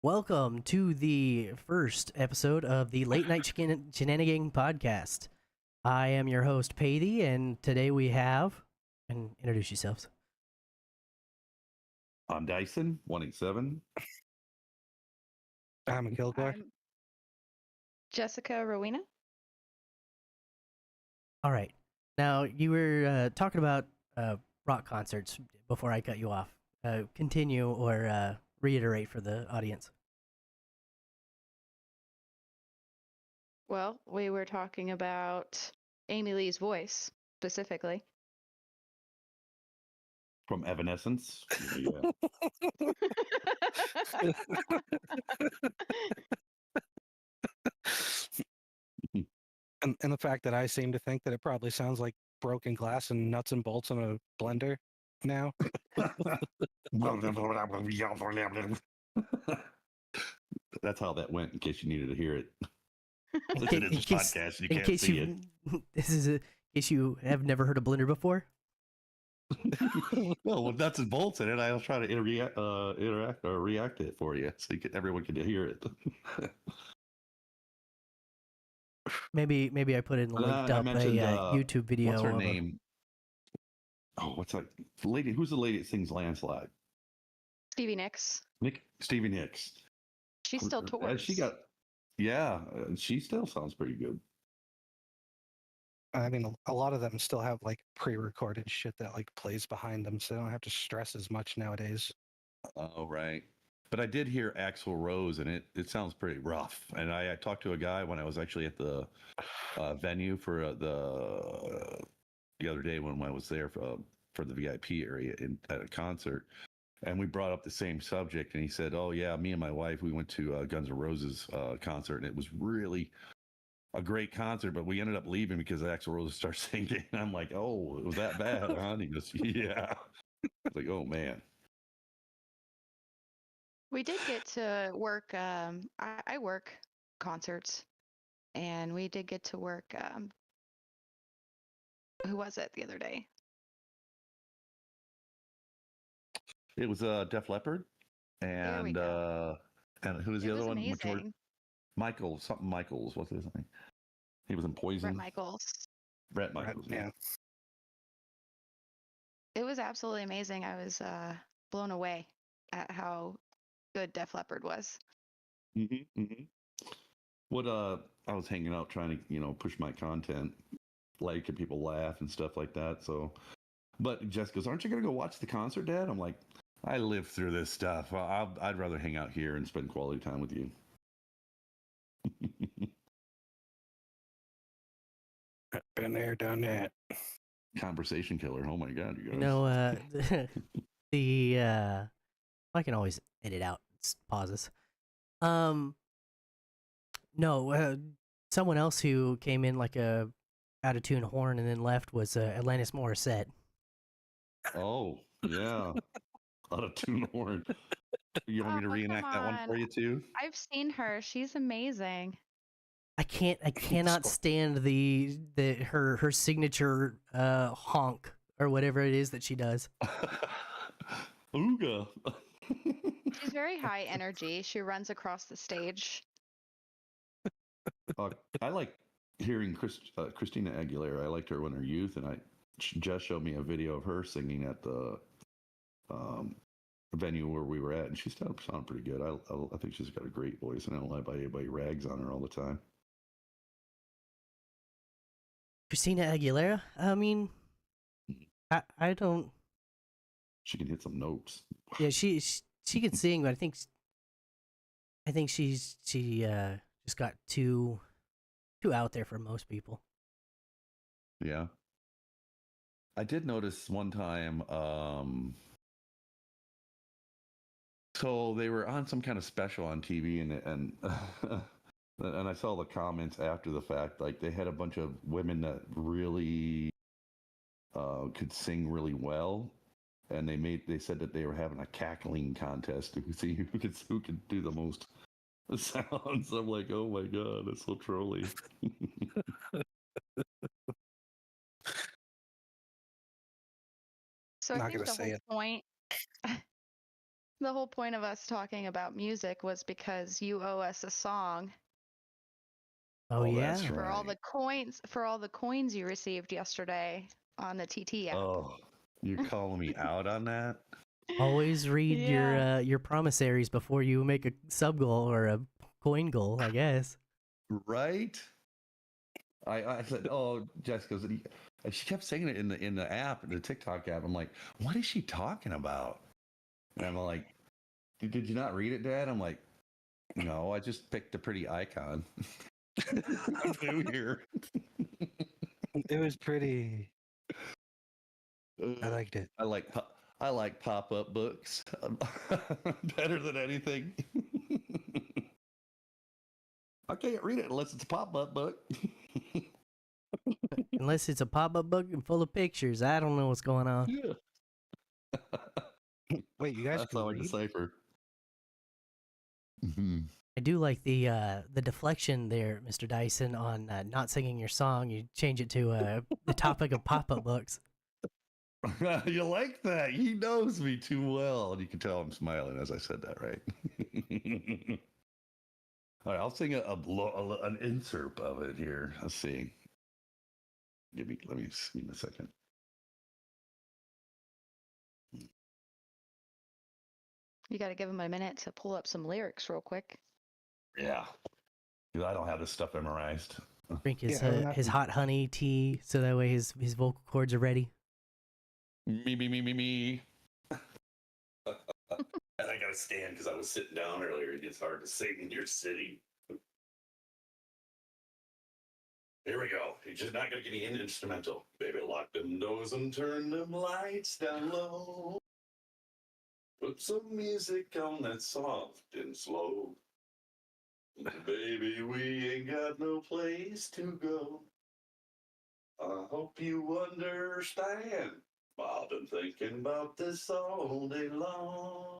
Welcome to the first episode of the Late Night Shenanigan Podcast. I am your host, Pathy, and today we have. And introduce yourselves. I'm Dyson, 187. I'm Kilgore. I'm Jessica Rowena. All right. Now, you were talking about rock concerts before I cut you off. Continue or reiterate for the audience. Well, we were talking about Amy Lee's voice specifically. From Evanescence. Yeah. And the fact that I seem to think that it probably sounds like broken glass and nuts and bolts in a blender now. That's how that went, in case you needed to hear it. In Listen ca- to this in case- podcast, you In can't case see you, this is in case you have never heard of Blender before. it. No, with nuts and bolts in it, I'll try to interact or react it for you, so everyone can hear it. Maybe I put in linked I up mentioned, a YouTube video. What's her of name? Oh, what's that lady? Who's the lady that sings Landslide? Stevie Nicks. Stevie Nicks. She still tours. And she got, yeah, she still sounds pretty good. I mean, a lot of them still have like pre-recorded shit that like plays behind them, so they don't have to stress as much nowadays. Oh, right. But I did hear Axl Rose, and it sounds pretty rough. And I talked to a guy when I was actually at the venue for the other day when I was there for the VIP area at a concert, and we brought up the same subject, and he said, "Oh yeah, me and my wife, we went to Guns N' Roses concert, and it was really a great concert, but we ended up leaving because Axl Rose started singing." And I'm like, "Oh, it was that bad, huh?" And he goes, "Yeah." I was like, "Oh man." We did get to work. I work concerts, and we did get to work. Who was it the other day? It was Def Leppard, There we and go. and who was It the was other one? amazing. Michaels. What's his name? He was in Poison. Bret Michaels. Brett Michaels. Yeah. It was absolutely amazing. I was blown away at how good Def Leppard was. What I was hanging out trying to push my content, making people laugh and stuff like that. So, but Jess goes, "Aren't you gonna go watch the concert, Dad?" I'm like, "I live through this stuff. I'd rather hang out here and spend quality time with you." Been there, done that. Conversation killer. Oh my god, you guys. You know, I can always edit out pauses. No, someone else who came in like a out of tune horn and then left was Alanis Morissette. Oh yeah, out of tune horn. You want me to Oh, reenact come that one for on. you too? I've seen her. She's amazing. I cannot stand her signature honk or whatever it is that she does. Ooga. She's very high energy. She runs across the stage. I like hearing Christina Aguilera. I liked her in her youth, and she just showed me a video of her singing at the venue where we were at, and she sounded pretty good. I think she's got a great voice, and I don't like anybody rags on her all the time. Christina Aguilera? I mean, I don't. She can hit some notes. Yeah, she can sing, but I think she just got too out there for most people. Yeah. I did notice one time, so they were on some kind of special on TV, and and I saw the comments after the fact, like they had a bunch of women that really could sing really well, and they said that they were having a cackling contest to see who could do the most sounds. I'm like, oh my god, that's so trolly. So I Not think gonna the say whole it. point The whole point of us talking about music was because you owe us a song Oh, yeah. That's for all right. the coins you received yesterday on the TT app. Oh, you're calling me out on that? Always read Yeah. your promissaries before you make a sub goal or a coin goal, I guess. Right? I said, oh, Jessica's. And she kept saying it in the app, the TikTok app. I'm like, what is she talking about? And I'm like, did you not read it, Dad? I'm like, no, I just picked a pretty icon. I'm new here. It was pretty. I liked it. I like pop-up books better than anything. I can't read it unless it's a pop-up book. Unless it's a pop-up book and full of pictures. I don't know what's going on. Yeah, Wait, you guys that's can how I read? decipher. Mm-hmm. I do like the deflection there, Mr. Dyson, on not singing your song. You change it to the topic of pop-up books. You like that? He knows me too well. And you can tell I'm smiling as I said that, right? All right, I'll sing an insert of it here. Let's see. Let me see a second. You got to give him a minute to pull up some lyrics real quick. Yeah. I don't have this stuff memorized. Drink his Yeah, his hot honey tea so that way his vocal cords are ready. Me. And I gotta stand because I was sitting down earlier. It's hard to sing in your city. Here we go. You're just not gonna get any instrumental. Baby, lock them doors and turn them lights down low. Put some music on that's soft and slow. Baby, we ain't got no place to go. I hope you understand. I've been thinking about this all day long.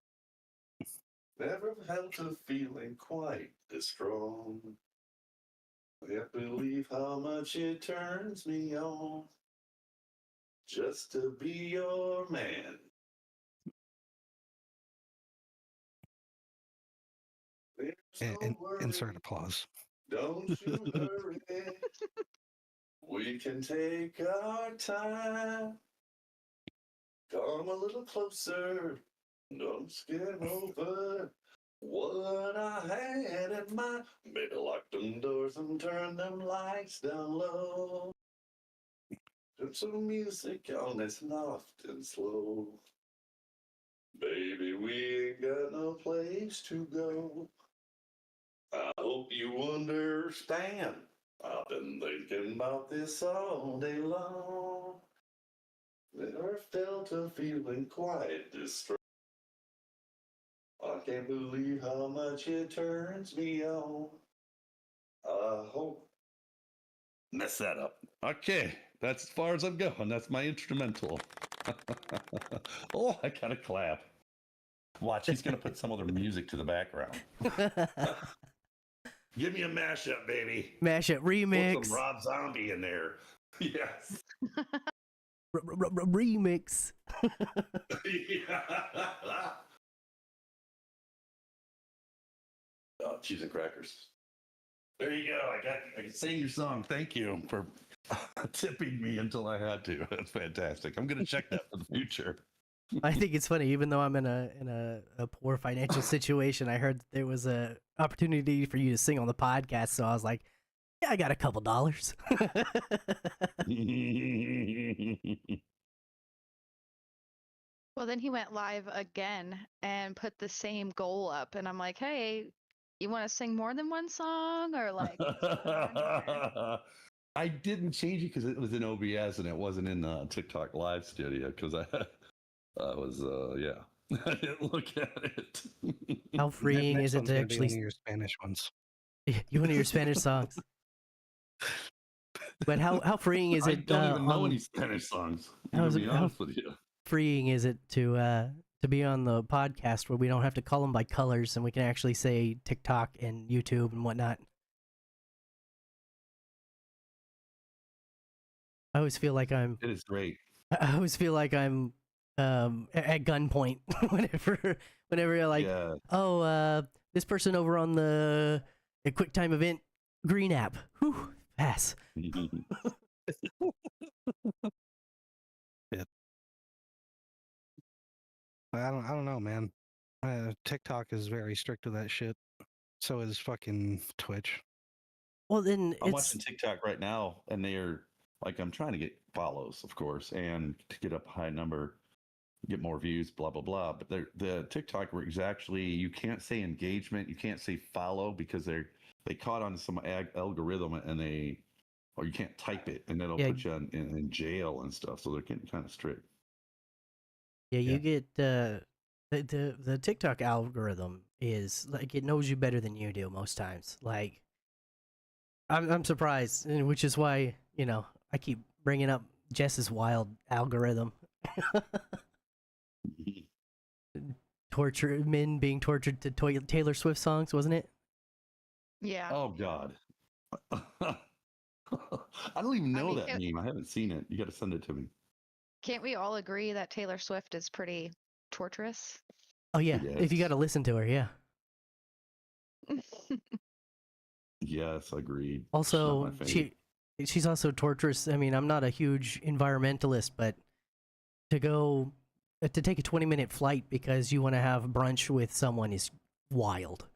Never felt a feeling quite this strong. Can't believe how much it turns me on just to be your man. There's no worry, Insert applause. don't you worry. We can take our time. Come a little closer. Don't skim over what I had in mind. Maybe lock them doors and turn them lights down low. Put some music on that's soft and slow. Baby, we ain't got no place to go. I hope you understand. I've been thinking about this all day long. Never felt a feeling quite this strong. I can't believe how much it turns me on. I hope. Mess that up. Okay, that's as far as I'm going. That's my instrumental. Oh, I gotta clap. Watch, he's gonna put some other music to the background. Give me a mashup, baby. Mashup remix. Put some Rob Zombie in there. Yes. Remix. Oh, cheese and crackers. There you go. I can sing your song. Thank you for tipping me until I had to. That's fantastic. I'm gonna check that for the future. I think it's funny, even though I'm in a poor financial situation, I heard that there was a opportunity for you to sing on the podcast, so I was like, yeah, I got a couple dollars. Well, then he went live again and put the same goal up, and I'm like, hey, you want to sing more than one song, or like, what's going on here? I didn't change it because it was in OBS and it wasn't in the TikTok live studio because I was yeah. I didn't look at it. How freeing Next is it one's to gonna be one of actually your Spanish ones. you one of your Spanish songs? But how freeing is I it? don't even know any Spanish songs. To be honest with you. Freeing is it to be on the podcast where we don't have to call them by colors and we can actually say TikTok and YouTube and whatnot? I always feel like I'm. It is great. I always feel like I'm at gunpoint Whenever you're like, Yeah. oh, this person over on the QuickTime event green app. Whew, pass. I don't know, man. TikTok is very strict with that shit. So is fucking Twitch. Well, then I'm it's watching TikTok right now, and they're like, I'm trying to get follows, of course, and to get up a high number, get more views, blah blah blah. But the TikTok where exactly you can't say engagement, you can't say follow because they caught on some algorithm and or you can't type it and it'll Yeah. put you in jail and stuff. So they're getting kind of strict. yeah, you Yeah. get the TikTok algorithm is like it knows you better than you do most times. Like I'm surprised, and which is why I keep bringing up Jess's wild algorithm. Torture men being tortured to Taylor Swift songs, wasn't it? Yeah. Oh God. I don't even know mean, that meme. I haven't seen it. You got to send it to me. Can't we all agree that Taylor Swift is pretty torturous? Oh yeah, if you Yes. got to listen to her, yeah. Yes, agreed. Also, Not my fave. she's also torturous. I mean, I'm not a huge environmentalist, but to take a 20-minute flight because you want to have brunch with someone is wild.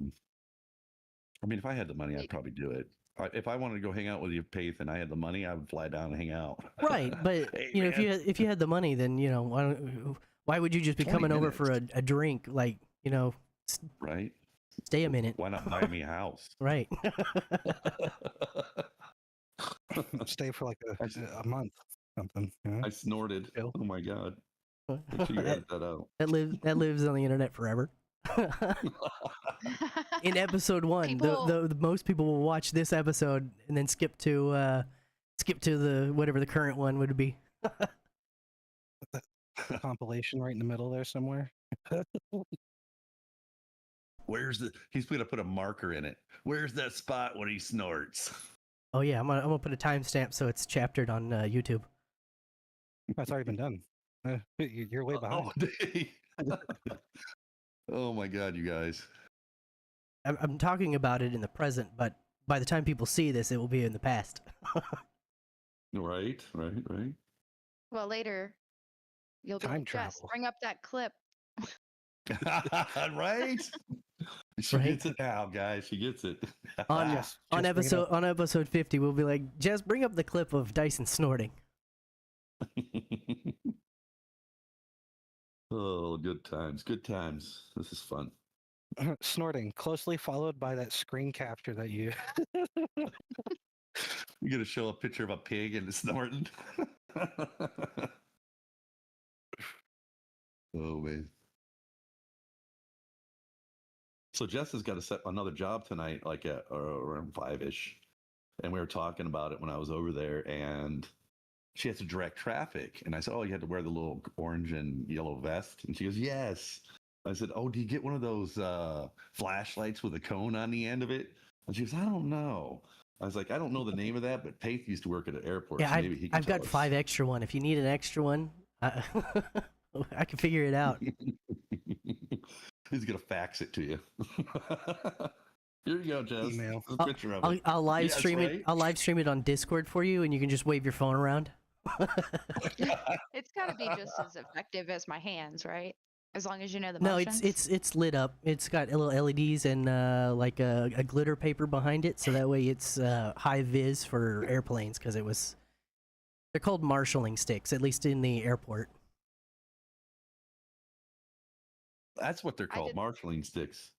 I mean, if I had the money, I'd probably do it. If I wanted to go hang out with you, Paith, and I had the money, I would fly down and hang out. Right, but Hey, if man. you had the money, then why would you just be 20 coming over for minutes. a drink? Like Right? stay a minute. Why not buy me a house? Right. Stay for like I s- a month, something. You know? I snorted. Chill. Oh my God. Make sure you edit that out. that lives on the internet forever. In episode 1, People- the most people will watch this episode and then skip to the whatever the current one would be. Compilation right in the middle there somewhere. He's going to put a marker in it. Where's that spot when he snorts? Oh yeah, I'm gonna put a timestamp so it's chaptered on YouTube. That's already been done. You're way behind. Oh my God, you guys. I'm talking about it in the present, but by the time people see this, it will be in the past. Right. Well, later you'll be Time like, Jess, travel. bring up that clip. Right? She Right. gets it now, guys. She gets it. On Just on bring it up. episode 50, we'll be like, Jess, bring up the clip of Dyson snorting. Oh, good times. Good times. This is fun. Snorting, closely followed by that screen capture that you. You're gonna show a picture of a pig and it's snorting. Oh man. So Jess has got to set another job tonight, like at around 5-ish. And we were talking about it when I was over there, and she has to direct traffic. And I said, "Oh, you had to wear the little orange and yellow vest." And she goes, "Yes." I said, "Oh, do you get one of those flashlights with a cone on the end of it?" And she goes, "I don't know." I was like, "I don't know the name of that, but Paith used to work at an airport. Yeah, so maybe he can I've got tell us." 5 extra one. If you need an extra one, I can figure it out. He's gonna fax it to you. Here you go, Jess. Email. There's a picture of it. I'll live Yes, stream it. right? I'll live stream it on Discord for you, and you can just wave your phone around. It's got to be just as effective as my hands, right? As long as you know the No, motions. it's lit up. It's got little LEDs and like a glitter paper behind it, so that way it's high vis for airplanes because they're called marshalling sticks, at least in the airport. That's what they're I called, did- marshalling sticks.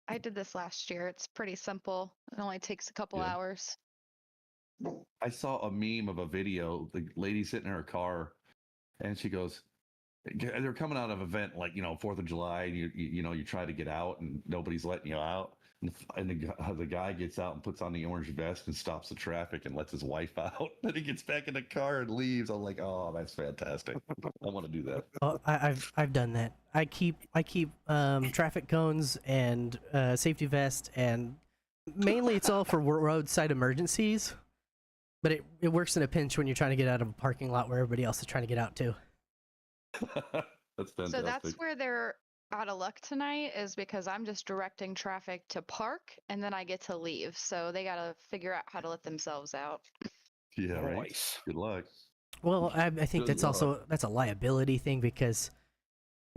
I did this last year. It's pretty simple. It only takes a couple Yeah. hours. I saw a meme of a video, the lady sitting in her car, and she goes, they're coming out of an event like 4th of July, and you try to get out, and nobody's letting you out, and the guy gets out and puts on the orange vest and stops the traffic and lets his wife out. Then he gets back in the car and leaves. I'm like, oh, that's fantastic. I want to do that. Oh, I've done that. I keep traffic cones and safety vest, and mainly it's all for roadside emergencies. But it works in a pinch when you're trying to get out of a parking lot where everybody else is trying to get out too. That's So fantastic. that's where they're out of luck tonight, is because I'm just directing traffic to park and then I get to leave. So they got to figure out how to let themselves out. Yeah, right. Nice. Good luck. Well, I think Good that's luck. also that's a liability thing because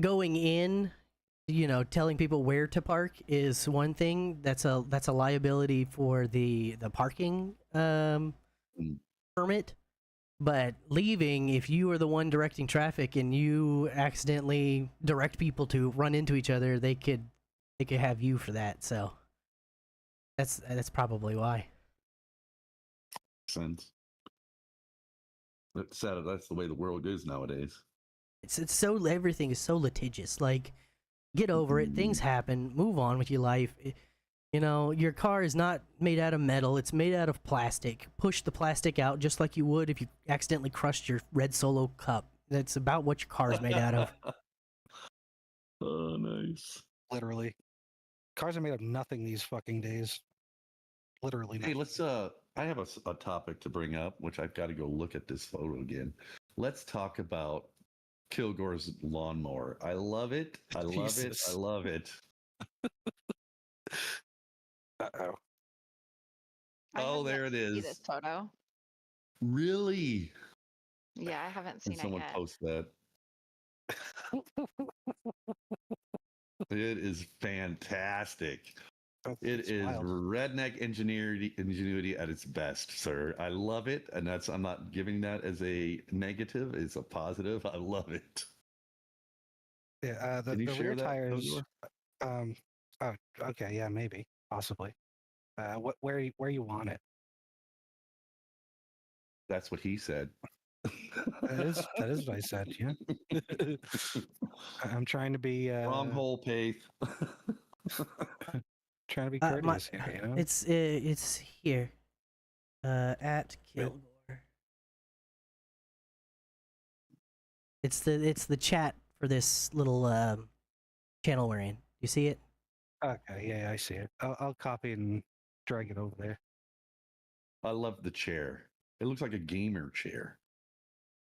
going in, telling people where to park is one thing. That's a liability for the parking Mm. permit. But leaving, if you are the one directing traffic and you accidentally direct people to run into each other, they could have you for that. So that's probably why. Sense. That's sad. That's the way the world is nowadays. It's so everything is so litigious. Like, get over it. Things happen. Move on with your life. Your car is not made out of metal. It's made out of plastic. Push the plastic out just like you would if you accidentally crushed your red Solo cup. That's about what your car is made out of. Oh, nice. Literally. Cars are made of nothing these fucking days. Literally Hey, nothing. let's. I have a topic to bring up, which I've got to go look at this photo again. Let's talk about Kilgore's lawnmower. I love it. I love it. I Jesus. love it. Uh-oh. I Oh, have yet there it to see is. this photo. Really? Yeah, I haven't Can seen it someone yet. post that? It is fantastic. It It's is wild. redneck ingenuity at its best, sir. I love it, and I'm not giving that as a negative. It's a positive. I love it. Yeah, Can you the share rear that, tires. Kilgore? Oh, okay, yeah, maybe, possibly. Where you want it? That's what he said. That is what I said. Yeah. I'm trying to be Wrong hole, Paith. trying to be My courteous here. You know. it's here, at Wait. Kilgore. It's the chat for this little channel we're in. You see it? Okay, yeah, I see it. I'll copy and drag it over there. I love the chair. It looks like a gamer chair.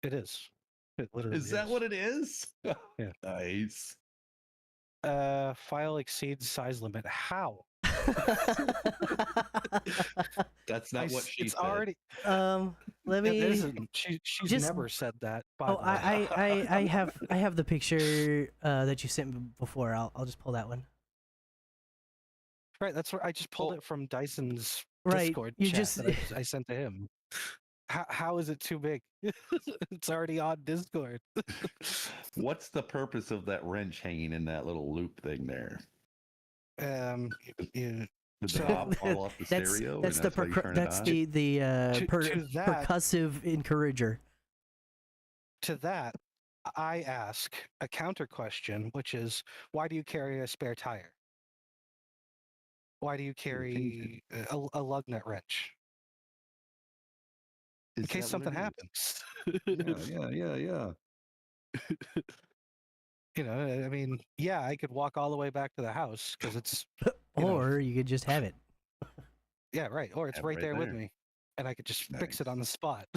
It is. It literally Is that what it is? Yeah. Nice. File exceeds size limit. How? That's not what she It's said. already. Let It me. isn't. She's just- never said that. By Oh, the way. I have the picture that you sent me before. I'll just pull that one. Right, that's where I just pulled Oh. it from Dyson's Right, Discord you chat just- that I sent to him. How is it too big? It's already on Discord. What's the purpose of that wrench hanging in that little loop thing there? Yeah, Did the So- knob fall off the That's stereo? that's and the how you turn it that's on? the To that- percussive encourager. to that, I ask a counter question, which is, why do you carry a spare tire? Why do you carry a lug nut wrench? In Is case that what something it is? happens. Yeah. You know, I mean, yeah, I could walk all the way back to the house because it's, You know. Or you could just have it. yeah, right. Or it's Have it right right there with there. me and I could just fix it Nice. on the spot.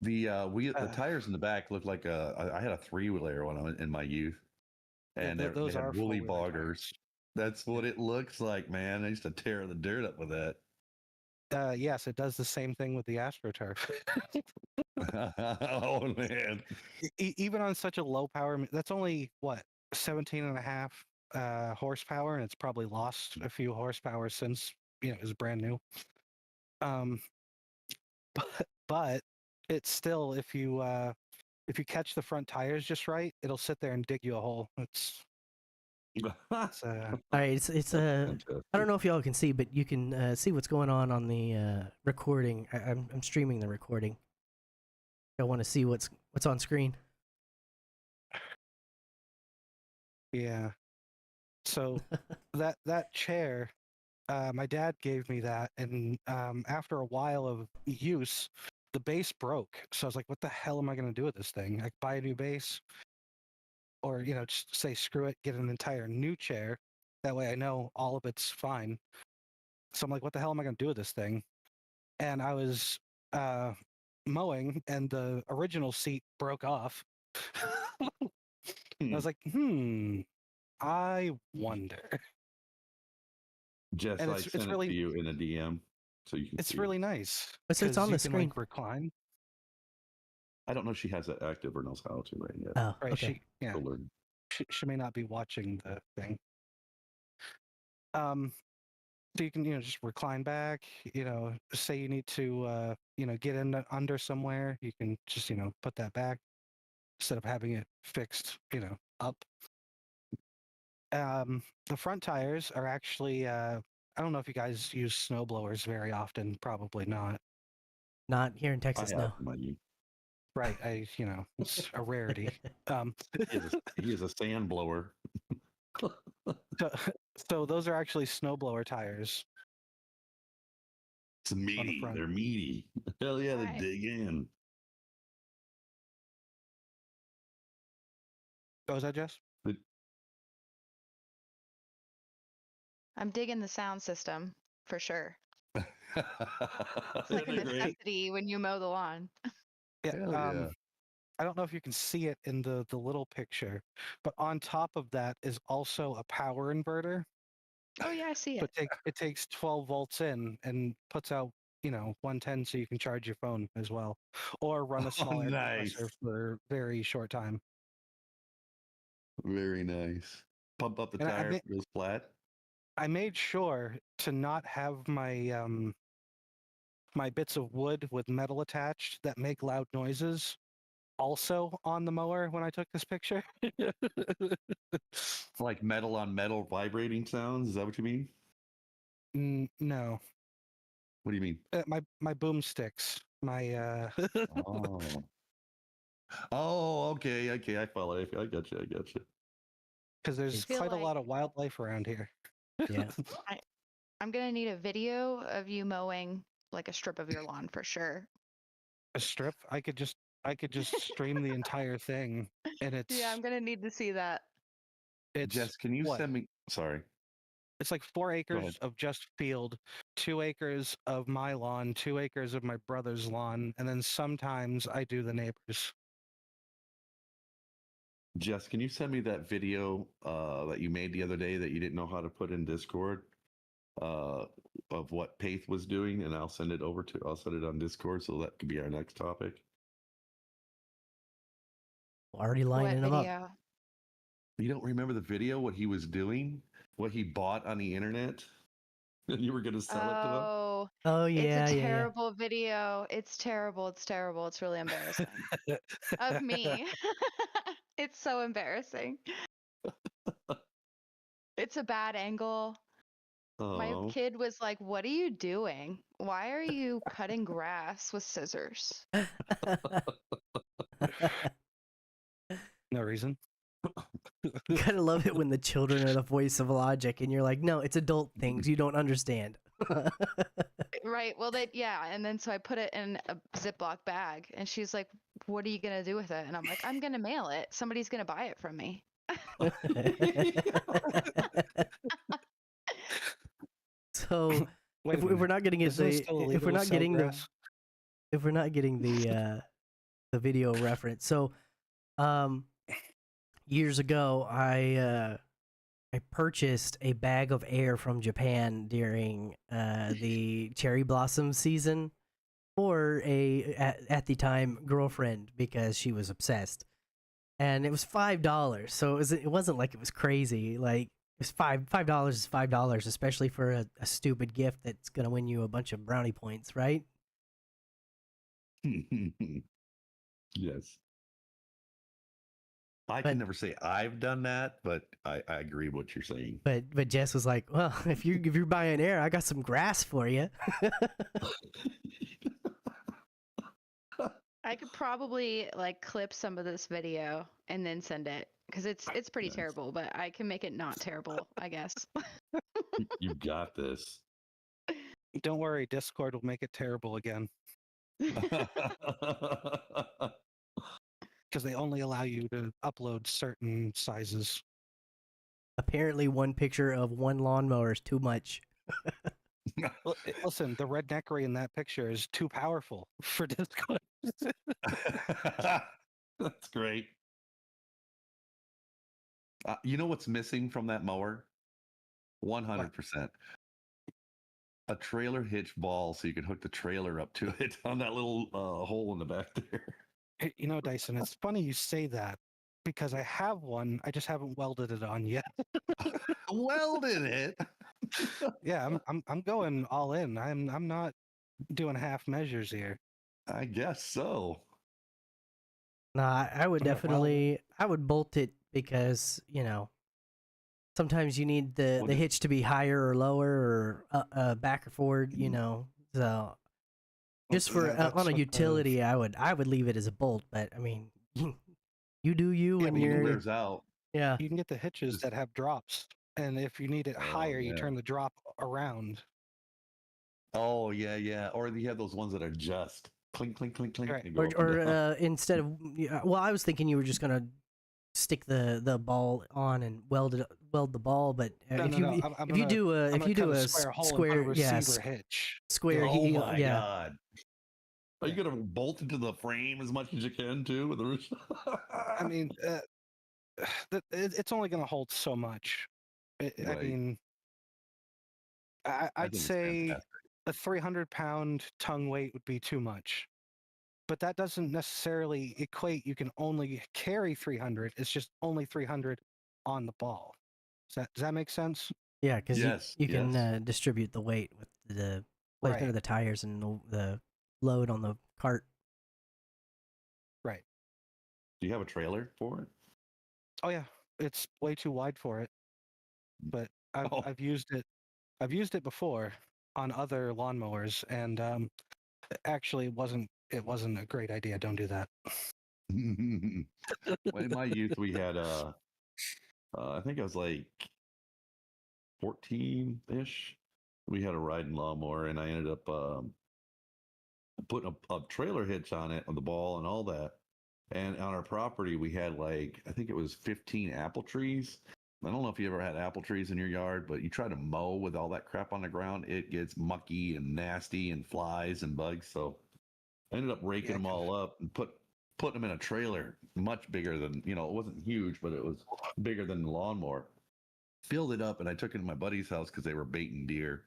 The the Uh. tires in the back look like I had a 3-wheeler when I was in my youth, and Those they are had woolly four-wheeler boggers. tires. That's what it looks like, man. I used to tear the dirt up with that. Yes, it does the same thing with the AstroTurf. Oh man. Even on such a low power, that's only what 17 and a half horsepower, and it's probably lost a few horsepower since it was brand new. But it's still, if you catch the front tires just right, it'll sit there and dig you a hole. It's All right, it's I don't know if y'all can see, but you can see what's going on the recording. I'm streaming the recording. I want to see what's on screen. Yeah. So that chair, my dad gave me that, and after a while of use, the base broke. So I was like, "What the hell am I going to do with this thing? I buy a new base, or just say screw it, get an entire new chair. That way, I know all of it's fine." So I'm like, "What the hell am I going to do with this thing?" And I was mowing, and the original seat broke off. I was like, I wonder. Jess, And I it's sent it really to you in a DM so you can it's see really it. nice. So it's on 'cause the you can screen. like recline. I don't know if she has that active or knows how to right yet. Oh, Right. okay. She Learn. she may not be watching the thing. So you can just recline back. Say you need to get in under somewhere, you can just put that back instead of having it fixed up. The front tires are actually I don't know if you guys use snow blowers very often. Probably not. Not here in I Texas, have no. money. Right. It's a rarity. He is a sand blower. So those are actually snowblower tires. It's meaty. front. They're meaty. Hell yeah, they Right. dig in. Oh, is that Jess? I'm digging the sound system for sure. It's like a That'd be great. necessity when you mow the lawn. Yeah. Hell yeah. I don't know if you can see it in the little picture, but on top of that is also a power inverter. Oh yeah, I see So it. it takes 12 volts in and puts out 110, so you can charge your phone as well, or run a small air compressor Nice. for a very short time. Very nice. Pump up the And tire if it goes flat. I made sure to not have my my bits of wood with metal attached that make loud noises also on the mower when I took this picture. Like metal on metal vibrating sounds. Is that what you mean? No, What do you mean? my boomsticks, my Oh. Oh, okay. I follow. I got you. because there's Feel quite a like- lot of wildlife around here. Yeah. I'm gonna need a video of you mowing like a strip of your lawn for sure. A strip, I could just stream the entire thing, and Yeah, I'm gonna need to see that. it's Jess, can you what? send me? Sorry. It's like 4 ahead. acres of just field, 2 acres of my lawn, 2 acres of my brother's lawn, and then sometimes I do the neighbors. Jess, can you send me that video that you made the other day that you didn't know how to put in Discord of what Paith was doing, and I'll send it on Discord, so that could be our next topic. Already What lining them up. video? You don't remember the video, what he was doing, what he bought on the internet, and you were going to sell it to them? Oh, Oh yeah, it's a yeah, yeah. terrible video. It's terrible. It's terrible. It's really embarrassing. Of me. It's so embarrassing. It's a bad angle. My Oh, kid was like, "What are you doing? Why are you cutting grass with scissors?" No reason. You gotta love it when the children are the voice of logic, and you're like, no, it's adult things you don't understand. Right. Well, and then so I put it in a Ziploc bag, and she's like, "What are you gonna do with it?" And I'm like, "I'm gonna mail it. Somebody's gonna buy it from me." So Wait if a we're minute. not getting it, Isn't it still if illegal we're to not sell getting grass? if we're not getting the video reference, so years ago I purchased a bag of air from Japan during the cherry blossom season for at the time girlfriend because she was obsessed, and it was $5. So it wasn't like it was crazy. Like it's $5 is $5, especially for a stupid gift that's gonna win you a bunch of brownie points, right? yes. I But- can never say I've done that, but I agree with what you're saying. But Jess was like, well, if you're buying air, I got some grass for you. I could probably like clip some of this video and then send it because it's pretty Nice. terrible, but I can make it not terrible, I guess. You got this. Don't worry, Discord will make it terrible again because they only allow you to upload certain sizes. Apparently, one picture of one lawnmower is too much. Listen, the redneckery in that picture is too powerful for Discord. That's great. You know what's missing from that mower? 100%. A trailer hitch ball so you can hook the trailer up to it on that little hole in the back there. You know, Dyson, it's funny you say that because I have one. I just haven't welded it on yet. Welded it. Yeah, I'm going all in. I'm not doing half measures here. I guess so. No, I would Yeah, well- definitely, I would bolt it because, sometimes you need the Well, hitch to be higher or lower or back or forward, so just for Yeah, that's on a what utility, I would leave it as a bolt, but I mean, you do you Yeah, and but you When it you're wears out. yeah. You can get the hitches Just- that have drops, and if you need it Oh, higher, you yeah. turn the drop around. Oh, yeah. Or you have those ones that are just clink, clink, clink, clink. Right. and go Or up and down. instead of well, I was thinking you were just gonna stick the ball on and weld the ball, but No, if no, you no. if you do a I'm if gonna you cut do a a square hole square in the yeah receiver hitch. square Oh my yeah god. Are you gonna bolt into the frame as much as you can too with the roof? I mean, it's only going to hold so much. I Right. mean, I I'd think it's say fantastic. a 300-pound tongue weight would be too much. But that doesn't necessarily equate. You can only carry 300. It's just only 300 on the ball. Does that make sense? yeah because Yes, you can yes. distribute the weight with the placement Right. of the tires and the load on the cart. Right. Do you have a trailer for it? Oh yeah, it's way too wide for it. But Oh. I've used it. I've used it before on other lawnmowers, and actually it wasn't a great idea. Don't do that. Well, in my youth, we had I think I was like 14-ish. We had a riding lawnmower, and I ended up putting a trailer hitch on it, on the ball, and all that. And on our property, we had like I think it was 15 apple trees. I don't know if you ever had apple trees in your yard, but you try to mow with all that crap on the ground, it gets mucky and nasty and flies and bugs. So I ended up raking Yeah, them all up and putting them in a trailer, much bigger than, it wasn't huge, but it was bigger than the lawnmower. Filled it up, and I took it to my buddy's house because they were baiting deer,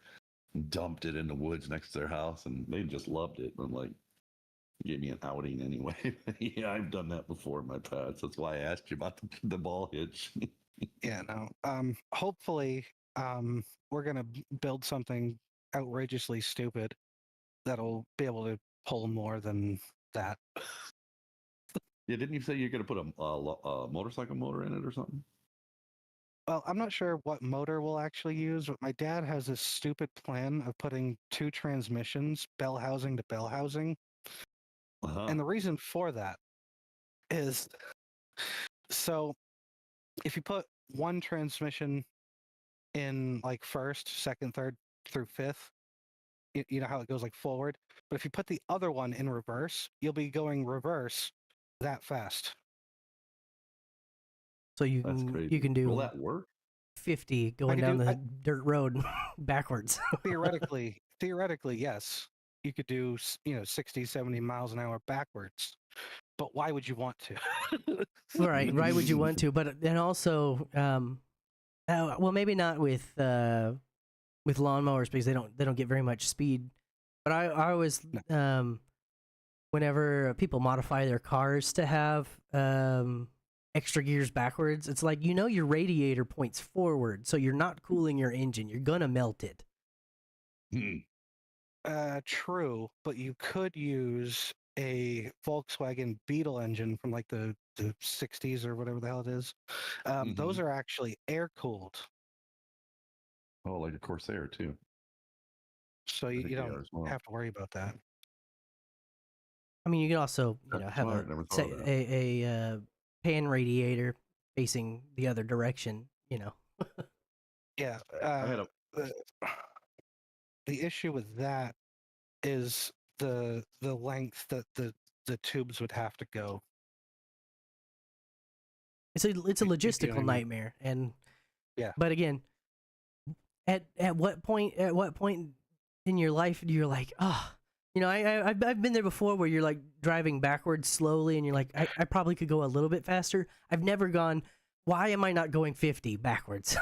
and dumped it in the woods next to their house, and they just loved it. I'm like, gave me an outing anyway. Yeah, I've done that before in my past. That's why I asked you about the ball hitch. Yeah, no. Hopefully, we're gonna build something outrageously stupid that'll be able to pull more than that. Yeah, didn't you say you're going to put a motorcycle motor in it or something? Well, I'm not sure what motor we'll actually use, but my dad has this stupid plan of putting 2 transmissions, bell housing to bell housing. Uh-huh. And the reason for that is so if you put one transmission in like first, second, third through fifth, you know how it goes like forward. But if you put the other one in reverse, you'll be going reverse that fast. So you That's can crazy. you can do Will that work? 50 going can down do- the dirt road backwards. Theoretically, yes, you could do 60, 70 miles an hour backwards. But why would you want to? Right would you want to, but then also well, maybe not with lawnmowers because they don't get very much speed, but I always whenever people modify their cars to have extra gears backwards, it's like your radiator points forward, so you're not cooling your engine, you're gonna melt it. True, but you could use a Volkswagen Beetle engine from like the 60s or whatever the hell it is. Those are actually air cooled. Oh, like a Corsair too. So I you think they are don't as well. have to worry about that. I mean, you can also That's have smart, never thought of that. a pan radiator facing the other direction. Yeah. I had a The issue with that is the length that the tubes would have to go. It's a You know what I logistical mean? nightmare, and Yeah. But again, at what point in your life do you're like, You know, I've been there before where you're like driving backwards slowly and you're like, I probably could go a little bit faster. I've never gone, why am I not going 50 backwards?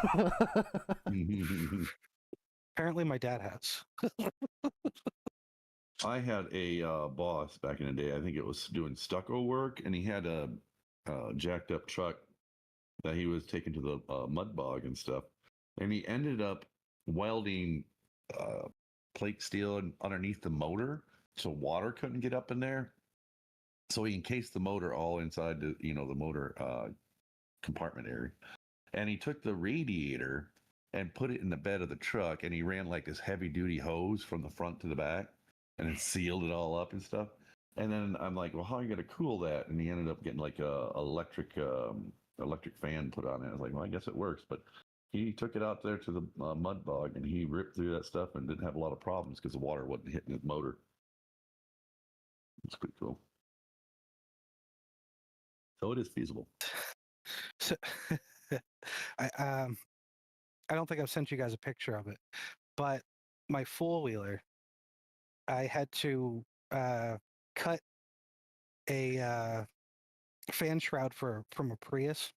Apparently, my dad has. I had a boss back in the day. I think it was doing stucco work, and he had a jacked up truck that he was taking to the mud bog and stuff. And he ended up welding plate steel underneath the motor, so water couldn't get up in there. So he encased the motor all inside the motor compartment area, and he took the radiator and put it in the bed of the truck, and he ran like this heavy duty hose from the front to the back, and then sealed it all up and stuff. And then I'm like, well, how are you going to cool that? And he ended up getting like a electric fan put on it. I was like, well, I guess it works, but he took it out there to the mud bog, and he ripped through that stuff and didn't have a lot of problems because the water wasn't hitting his motor. It's pretty cool. So it is feasible. So, I don't think I've sent you guys a picture of it, but my four-wheeler, I had to cut a fan shroud from a Prius.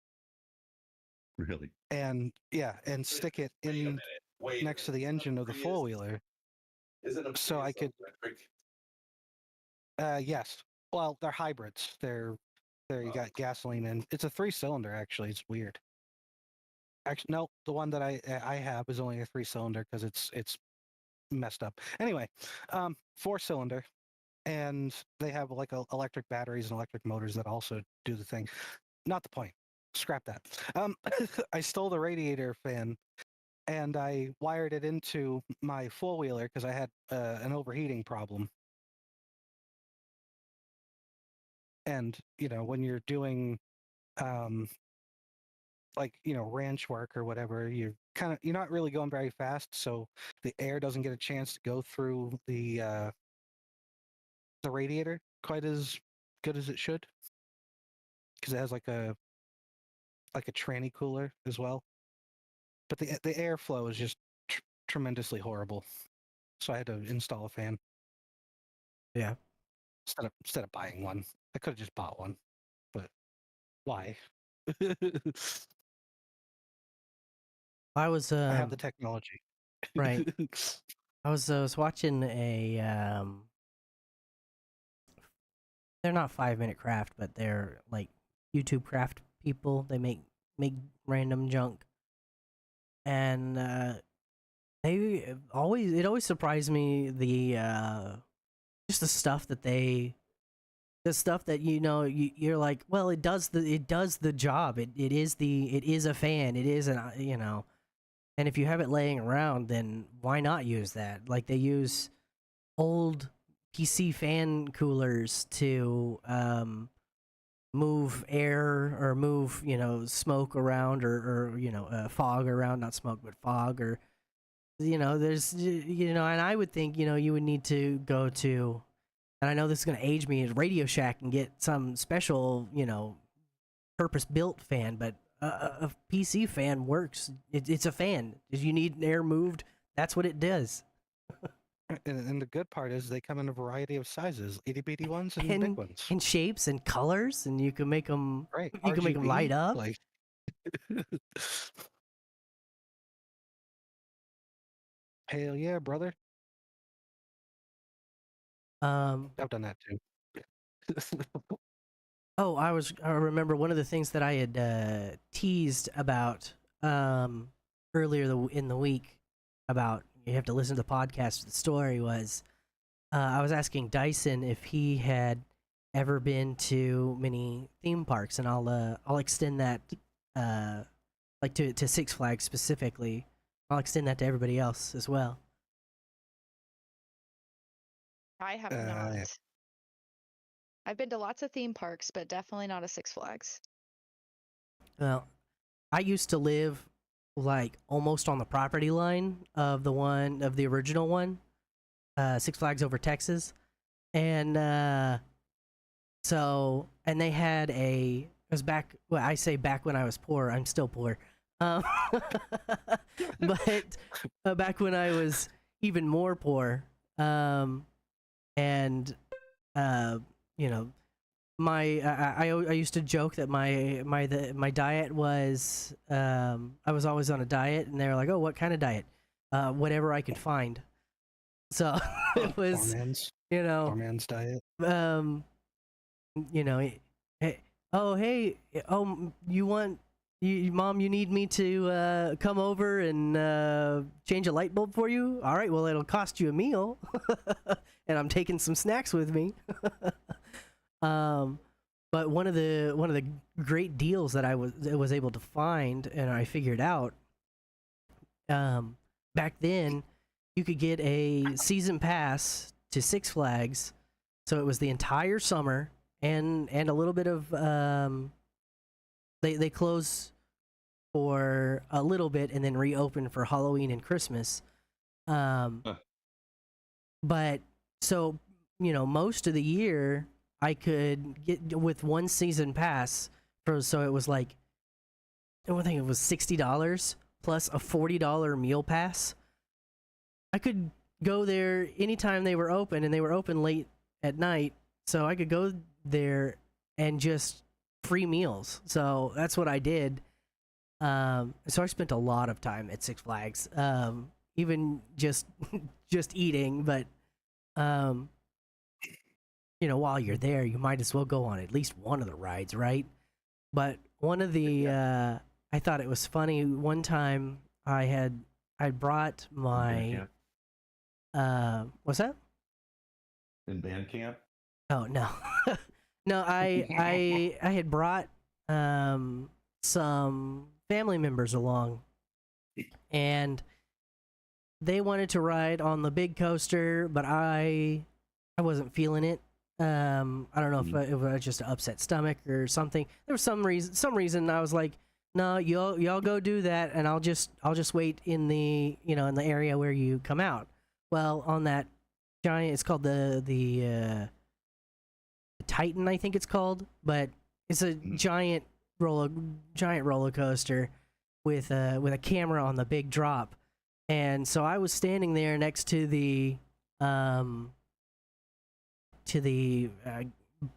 Really? And stick it in next to the engine of the four-wheeler. So I could. Yes. Well, they're hybrids. You got gasoline in. It's a 3-cylinder, actually. It's weird. Actually, no, the one that I have is only a 3-cylinder because it's messed up. Anyway, 4-cylinder, and they have like electric batteries and electric motors that also do the thing. Not the point. Scrap that. I stole the radiator fan, and I wired it into my four-wheeler because I had an overheating problem. And when you're doing ranch work or whatever, you're not really going very fast, so the air doesn't get a chance to go through the radiator quite as good as it should, because it has like a tranny cooler as well. But the airflow is just tremendously horrible, so I had to install a fan. Yeah. Instead of buying one, I could have just bought one, but why? I was I have the technology. Right. I was watching a they're not 5 Minute Craft, but they're like YouTube craft people. They make random junk. And it always surprised me just the stuff that you're like, well, it does the job. It is a fan. It is and if you have it laying around, then why not use that? Like they use old PC fan coolers to move air or move smoke around or fog around, not smoke but fog, or there's and I would think you would need to go to, and I know this is going to age me, at Radio Shack and get some special purpose built fan, but a PC fan works. It's a fan. If you need air moved, that's what it does. And the good part is they come in a variety of sizes, itty bitty ones and big ones, and shapes and colors, and you can make them. Right. You can make them light up. Like... Hell yeah, brother. I've done that too. Oh, I remember one of the things that I had teased about earlier in the week about you have to listen to the podcast. The story was I was asking Dyson if he had ever been to many theme parks, and I'll extend that like to Six Flags specifically. I'll extend that to everybody else as well. I have not. I've been to lots of theme parks, but definitely not a Six Flags. Well, I used to live like almost on the property line of the original one, Six Flags Over Texas, and they had it was back. Well, I say back when I was poor. I'm still poor, but back when I was even more poor, and you know, I used to joke that my diet was I was always on a diet, and they were like, "Oh, what kind of diet?" Whatever I could find. So it Poor was, man's, you poor know, man's diet. um, you know, hey, oh hey, you want mom, you need me to come over and change a light bulb for you? All right, well, it'll cost you a meal, and I'm taking some snacks with me. um, but one of the great deals that I was able to find and I figured out, back then, you could get a season pass to Six Flags, so it was the entire summer and a little bit of they close for a little bit and then reopen for Halloween and Christmas. But so, most of the year I could get with one season pass for, so it was like, I think it was $60 plus a $40 meal pass. I could go there anytime they were open, and they were open late at night, so I could go there and just free meals. So that's what I did. So I spent a lot of time at Six Flags, even just just eating. But while you're there, you might as well go on at least one of the rides, right? But one of the I thought it was funny. One time I brought my what's that? In band camp? Oh no. No, I had brought some family members along, and they wanted to ride on the big coaster, but I wasn't feeling it. I don't know if it was just an upset stomach or something. There was some reason I was like, no, y'all go do that, and I'll just wait in the in the area where you come out. Well, on that giant, it's called the Titan, I think it's called, but it's a giant roller coaster with a camera on the big drop. And so I was standing there next to the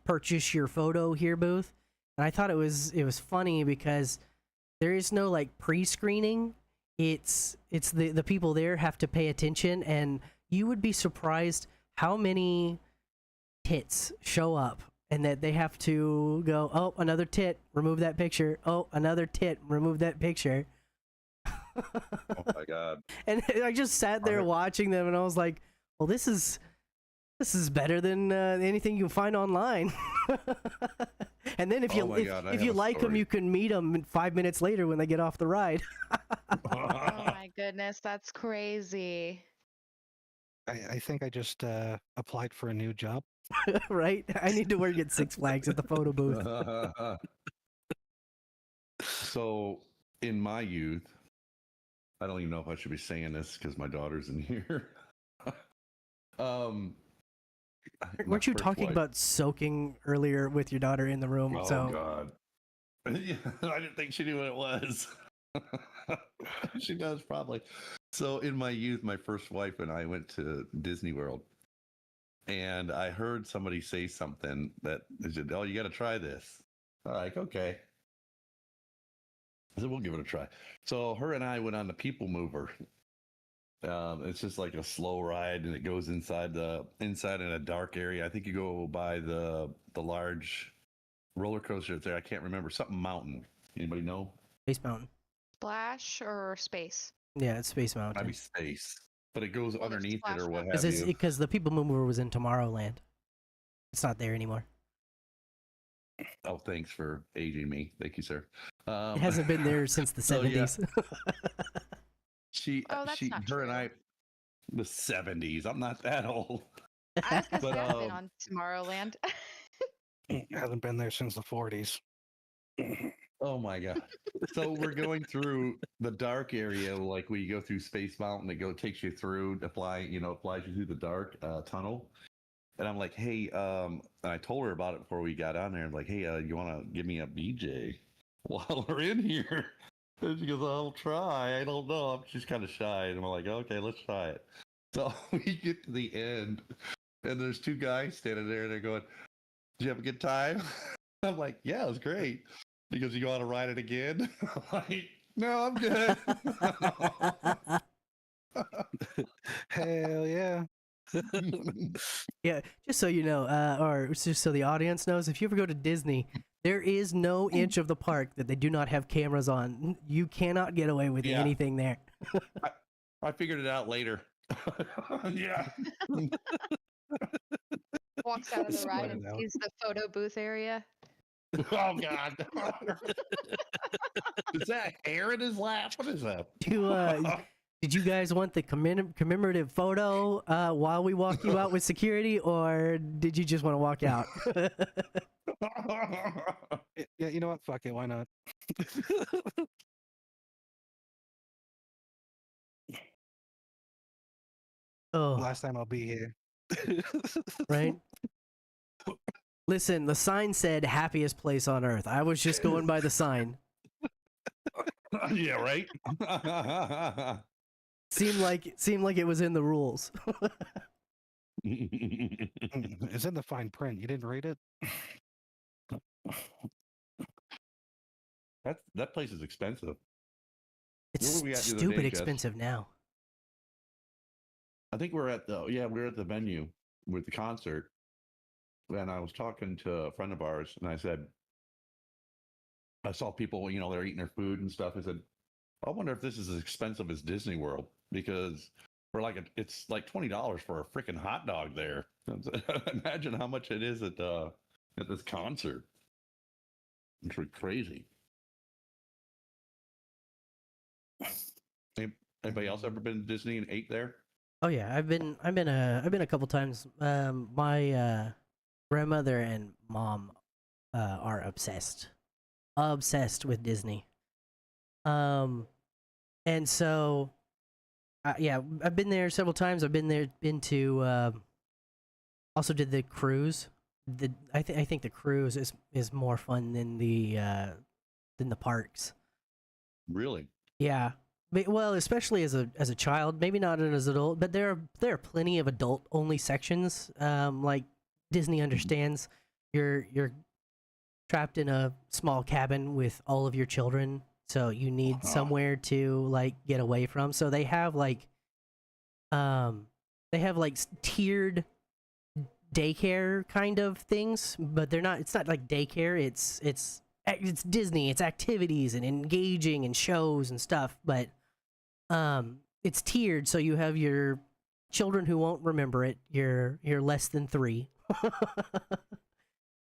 purchase your photo here booth, and I thought it was funny because there is no like pre-screening. It's the people there have to pay attention, and you would be surprised how many tits show up, and that they have to go, oh, another tit, remove that picture. Oh, another tit, remove that picture. Oh my god. And I just sat there watching them, and I was like, well, this is better than anything you can find online. And then if you like them, you can meet them 5 minutes later when they get off the ride. Oh my goodness, that's crazy. I think I just applied for a new job. Right? I need to work at Six Flags at the photo booth. So, in my youth, I don't even know if I should be saying this because my daughter's in here. Weren't you talking about soaking earlier with your daughter in the room? Oh, so God. Yeah, I didn't think she knew what it was. She does, probably. So in my youth, my first wife and I went to Disney World. And I heard somebody say something that said, oh, you got to try this. I'm like, okay. I said, we'll give it a try. So her and I went on the People Mover. It's just like a slow ride, and it goes inside in a dark area. I think you go by the large roller coaster there. I can't remember, something mountain. Anybody know? Space Mountain. Splash or Space? Yeah, it's Space Mountain. Might be Space, but it goes underneath it or what Is have you. because the People Mover was in Tomorrowland. It's not there anymore. Oh, thanks for aging me. Thank you, sir. It hasn't been there since the 70s. Her and I, the 70s. I'm not that old. I was gonna say I've been on Tomorrowland. Hasn't been there since the 40s. Oh my god! So we're going through the dark area, like we go through Space Mountain. It takes you through, applies you through the dark tunnel. And I'm like, hey, and I told her about it before we got on there. I'm like, hey, you want to give me a BJ while we're in here? And she goes, I'll try. I don't know. I'm just kind of shy. And I'm like, okay, let's try it. So we get to the end, and there's two guys standing there, and they're going, "Did you have a good time?" I'm like, "Yeah, it was great." Because you want to ride it again? I'm like, no, I'm good. Hell yeah. Yeah, just so you know, or just so the audience knows, if you ever go to Disney, there is no inch of the park that they do not have cameras on. You cannot get away with Yeah. anything there. I figured it out later. Yeah. Walks out of the Sweat ride it and out. sees the photo booth area. Oh God. Is that hair in his lap? What is that? Did you guys want the commemorative photo while we walked you out with security, or did you just want to walk out? Yeah, you know what? Fuck it. Why not? Oh, Last time I'll be here. right. Listen, the sign said "happiest place on earth." I was just going by the sign. Yeah, right. Seemed like it was in the rules. It's in the fine print. You didn't read it? That place is expensive. It's Where were we at the other stupid day, Jess? expensive now. I think we're at the venue with the concert, and I was talking to a friend of ours, and I said, I saw people, they're eating their food and stuff. I said, I wonder if this is as expensive as Disney World, because it's like $20 for a freaking hot dog there. Imagine how much it is at this concert. It's really crazy. Anybody else ever been to Disney and ate there? Oh yeah, I've been a couple times. My grandmother and mom are obsessed with Disney. And so yeah, I've been there several times. I've been to also did the cruise. I think the cruise is more fun than the parks. Really? Yeah. Well, especially as a child, maybe not as an adult, but there are plenty of adult only sections. Like Disney understands you're trapped in a small cabin with all of your children, so you need somewhere to like get away from. So they have like tiered daycare kind of things, but it's not like daycare. It's Disney. It's activities and engaging and shows and stuff, but it's tiered, so you have your children who won't remember it, you're less than 3.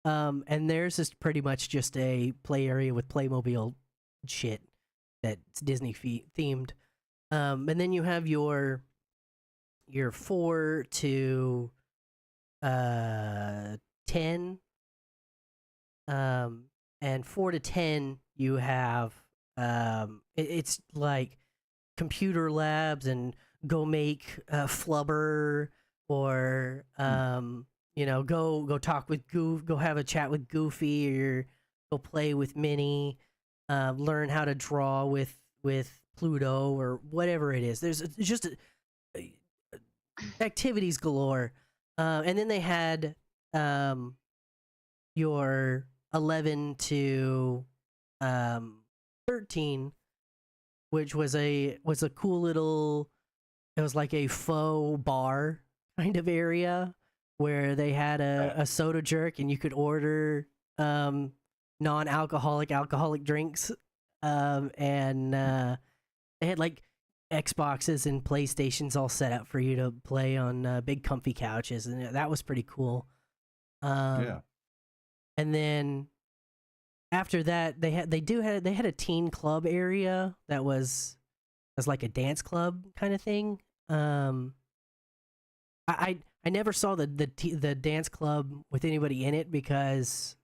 And theirs is pretty much just a play area with Playmobil shit that's Disney themed. And then you have your 4 to 10, and 4 to 10 you have it's like computer labs and go make flubber, or go talk with go have a chat with Goofy, or go play with Minnie, learn how to draw with Pluto, or whatever it is. There's just activities galore. And then they had your 11 to 13, which was a cool little, it was like a faux bar kind of area where they had a soda jerk, and you could order non-alcoholic alcoholic drinks, and they had like Xboxes and PlayStations all set up for you to play on big comfy couches, and that was pretty cool. Yeah. And then after that, they had a teen club area that was like a dance club kind of thing. I never saw the dance club with anybody in it, because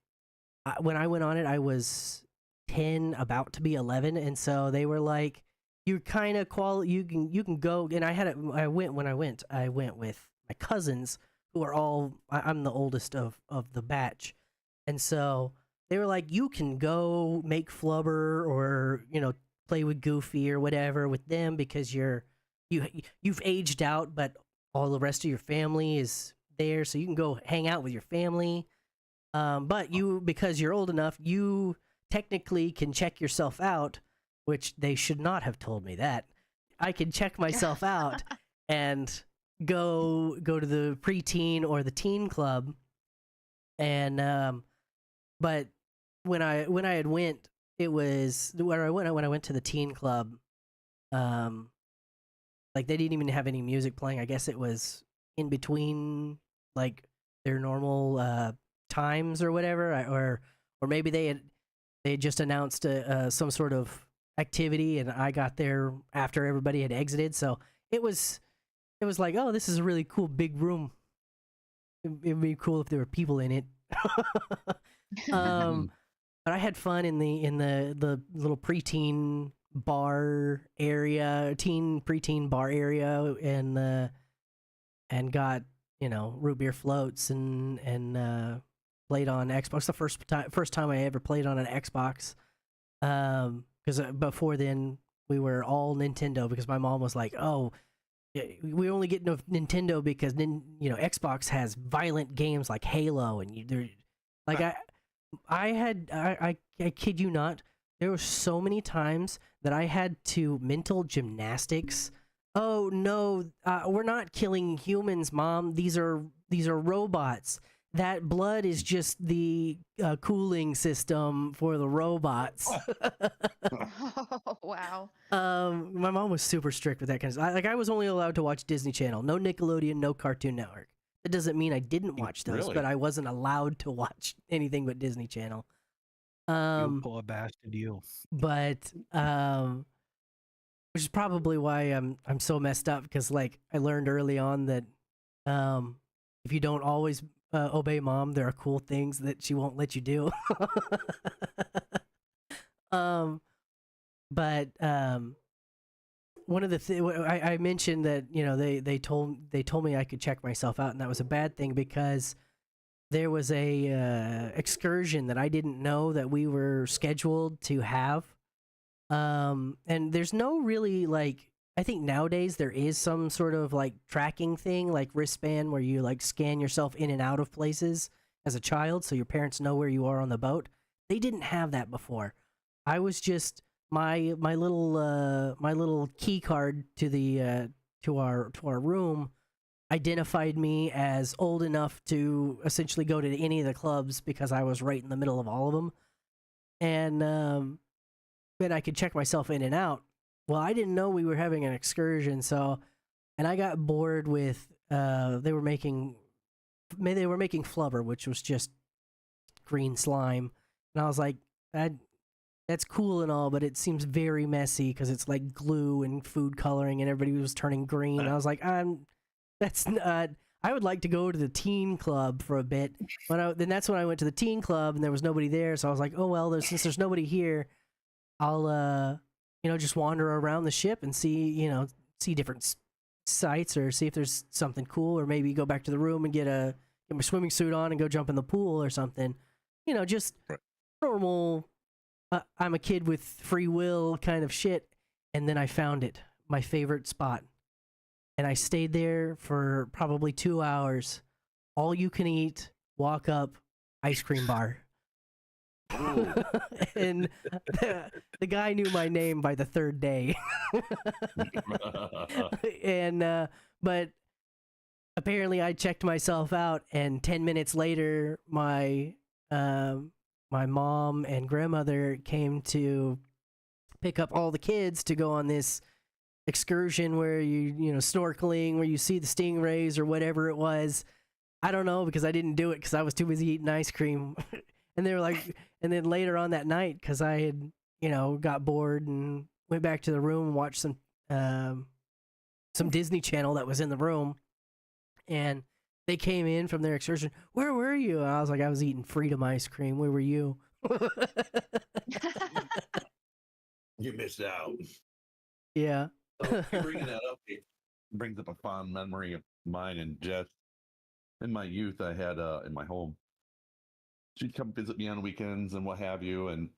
when I went on it, I was 10, about to be 11, and so they were like, "You're kind of you can go." And I went with my cousins, who are all, I'm the oldest of the batch, and so they were like, "You can go make flubber, or play with Goofy or whatever with them, because you've aged out, but all the rest of your family is there, so you can go hang out with your family. But you, because you're old enough, you technically can check yourself out, which they should not have told me that. I can check myself out and go to the preteen or the teen club, and but when I had went, it was where I went when I went to the teen club. Like they didn't even have any music playing. I guess it was in between like their normal times or whatever, or maybe they had just announced some sort of activity, and I got there after everybody had exited. So it was like, oh, this is a really cool big room. It'd be cool if there were people in it. But I had fun in the little preteen bar area, preteen bar area, and got, you know, root beer floats and played on Xbox. The first time I ever played on an Xbox. Because before then we were all Nintendo, because my mom was like, oh, we only get Nintendo because then, you know, Xbox has violent games like Halo, and I kid you not, there were so many times that I had to mental gymnastics. Oh no, we're not killing humans, Mom. These are robots. That blood is just the cooling system for the robots. Oh, wow. My mom was super strict with that kind of stuff. I was only allowed to watch Disney Channel, no Nickelodeon, no Cartoon Network. It doesn't mean I didn't watch those, Really? but I wasn't allowed to watch anything but Disney Channel. You poor bastard, you. But which is probably why I'm so messed up, because like I learned early on that if you don't always obey Mom, there are cool things that she won't let you do. But one of the I mentioned that, you know, they told me I could check myself out, and that was a bad thing because there was a excursion that I didn't know that we were scheduled to have. And there's no really, like, I think nowadays there is some sort of like tracking thing, like wristband, where you like scan yourself in and out of places as a child so your parents know where you are on the boat. They didn't have that before. I was just my little key card to the to our room identified me as old enough to essentially go to any of the clubs because I was right in the middle of all of them. And then I could check myself in and out. Well, I didn't know we were having an excursion, so, and I got bored with they were making flubber, which was just green slime, and I was like, that's cool and all, but it seems very messy because it's like glue and food coloring, and everybody was turning green. I was like, that's not. I would like to go to the teen club for a bit, but then that's when I went to the teen club and there was nobody there, so I was like, oh well, since there's nobody here, I'll you know, just wander around the ship and see different sites, or see if there's something cool, or maybe go back to the room and get my swimming suit on and go jump in the pool or something. You know, just normal. I'm a kid with free will kind of shit. And then I found it, my favorite spot, and I stayed there for probably 2 hours. All you can eat, walk up, ice cream bar. And the guy knew my name by the third day. And but apparently I checked myself out, and 10 minutes later my mom and grandmother came to pick up all the kids to go on this excursion where you know, snorkeling, where you see the stingrays or whatever it was. I don't know, because I didn't do it because I was too busy eating ice cream. And they were like, and then later on that night, because I had, you know, got bored and went back to the room and watched some Disney Channel that was in the room, and they came in from their excursion. Where were you? And I was like, I was eating Freedom ice cream. Where were you? You missed out. Yeah. So bringing that up, it brings up a fond memory of mine and Jess. In my youth, I had in my home, she'd come visit me on weekends and what have you, and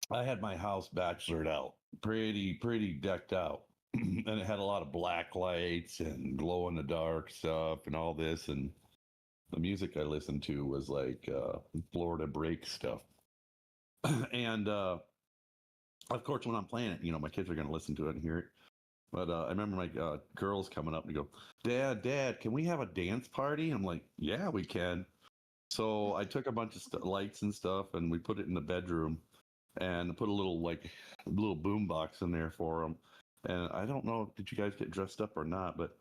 I had my house bachelored out, pretty decked out. and it had a lot of black lights and glow in the dark stuff and all this. And the music I listened to was like Florida break stuff. And of course, when I'm playing it, my kids are going to listen to it and hear it. But I remember my girls coming up and go, Dad, can we have a dance party? I'm like, yeah, we can. So I took a bunch of lights and stuff, and we put it in the bedroom, and put a little boom box in there for them. And I don't know, did you guys get dressed up or not? But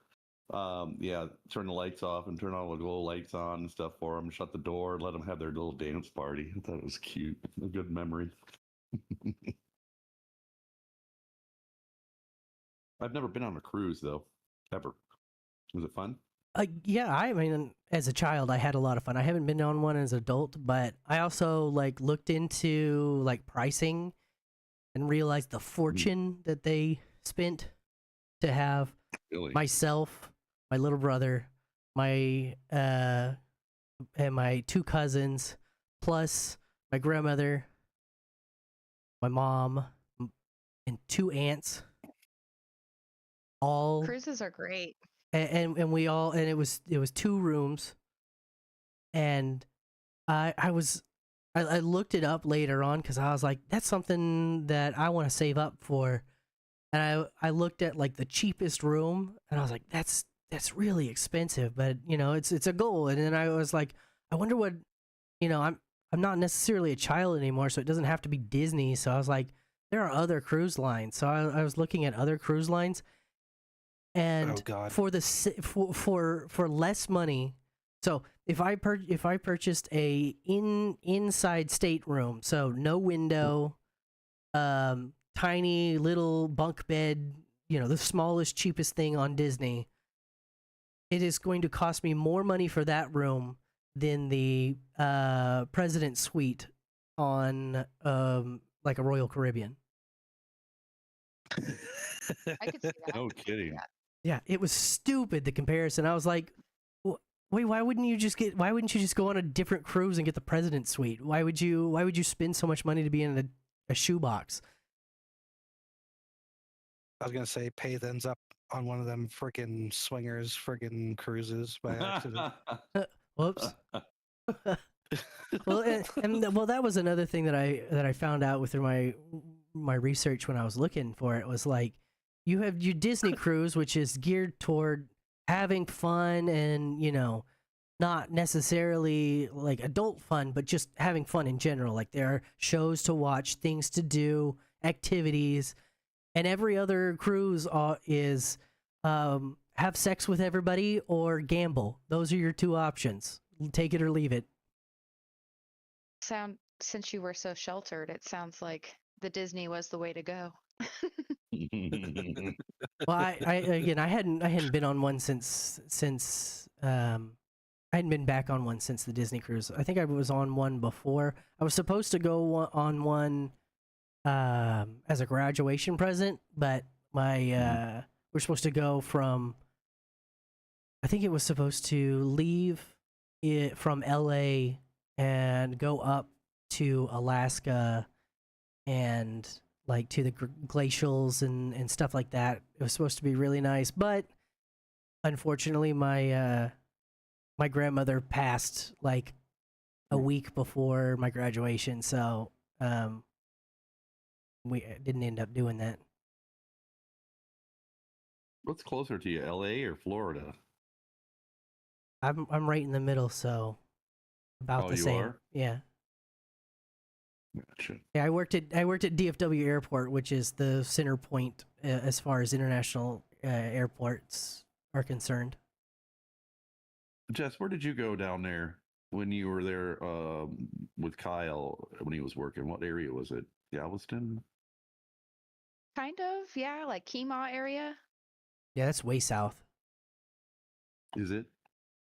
yeah, turn the lights off and turn all the glow lights on and stuff for them. Shut the door, let them have their little dance party. I thought it was cute, a good memory. I've never been on a cruise though, ever. Was it fun? Yeah, I mean, as a child, I had a lot of fun. I haven't been on one as an adult, but I also like looked into like pricing and realized the fortune that they spent to have Really? myself, my little brother, my and my two cousins, plus my grandmother, my mom, and two aunts. All Cruises are great. and we all, and it was 2 rooms, and I looked it up later on because I was like, that's something that I want to save up for. And I looked at like the cheapest room, and I was like, that's really expensive, but it's a goal. And then I was like, I wonder what, I'm not necessarily a child anymore, so it doesn't have to be Disney. So I was like, there are other cruise lines. So I was looking at other cruise lines, and Oh, God. for the for less money. So if I purchased a inside stateroom, so no window, tiny little bunk bed, the smallest, cheapest thing on Disney, it is going to cost me more money for that room than the President Suite on like a Royal Caribbean. I could see that. No kidding. Yeah, it was stupid, the comparison. I was like, wait, why wouldn't you just go on a different cruise and get the President Suite? Why would you spend so much money to be in a shoebox? I was gonna say pay thens up on one of them freaking swingers freaking cruises by accident. Whoops. Well, well, that was another thing that I found out with my research when I was looking for it. Was like, you have your Disney cruise, which is geared toward having fun and not necessarily like adult fun, but just having fun in general. Like, there are shows to watch, things to do, activities, and every other cruise is have sex with everybody or gamble. Those are your two options. Take it or leave it. Since you were so sheltered, it sounds like the Disney was the way to go. Well, I hadn't been on one since I hadn't been back on one since the Disney cruise. I think I was on one before. I was supposed to go on one as a graduation present, but we're supposed to go from, I think it was supposed to leave it from LA and go up to Alaska and like to the glacials and stuff like that. It was supposed to be really nice, but unfortunately my grandmother passed like a week before my graduation, so we didn't end up doing that. What's closer to you, LA or Florida? I'm right in the middle, so about the you same. are? Yeah. Gotcha. Yeah, I worked at DFW Airport, which is the center point as far as international airports are concerned. Jess, where did you go down there when you were there with Kyle when he was working? What area was it? Galveston? Kind of, yeah, like Kemah area. Yeah, that's way south. Is it?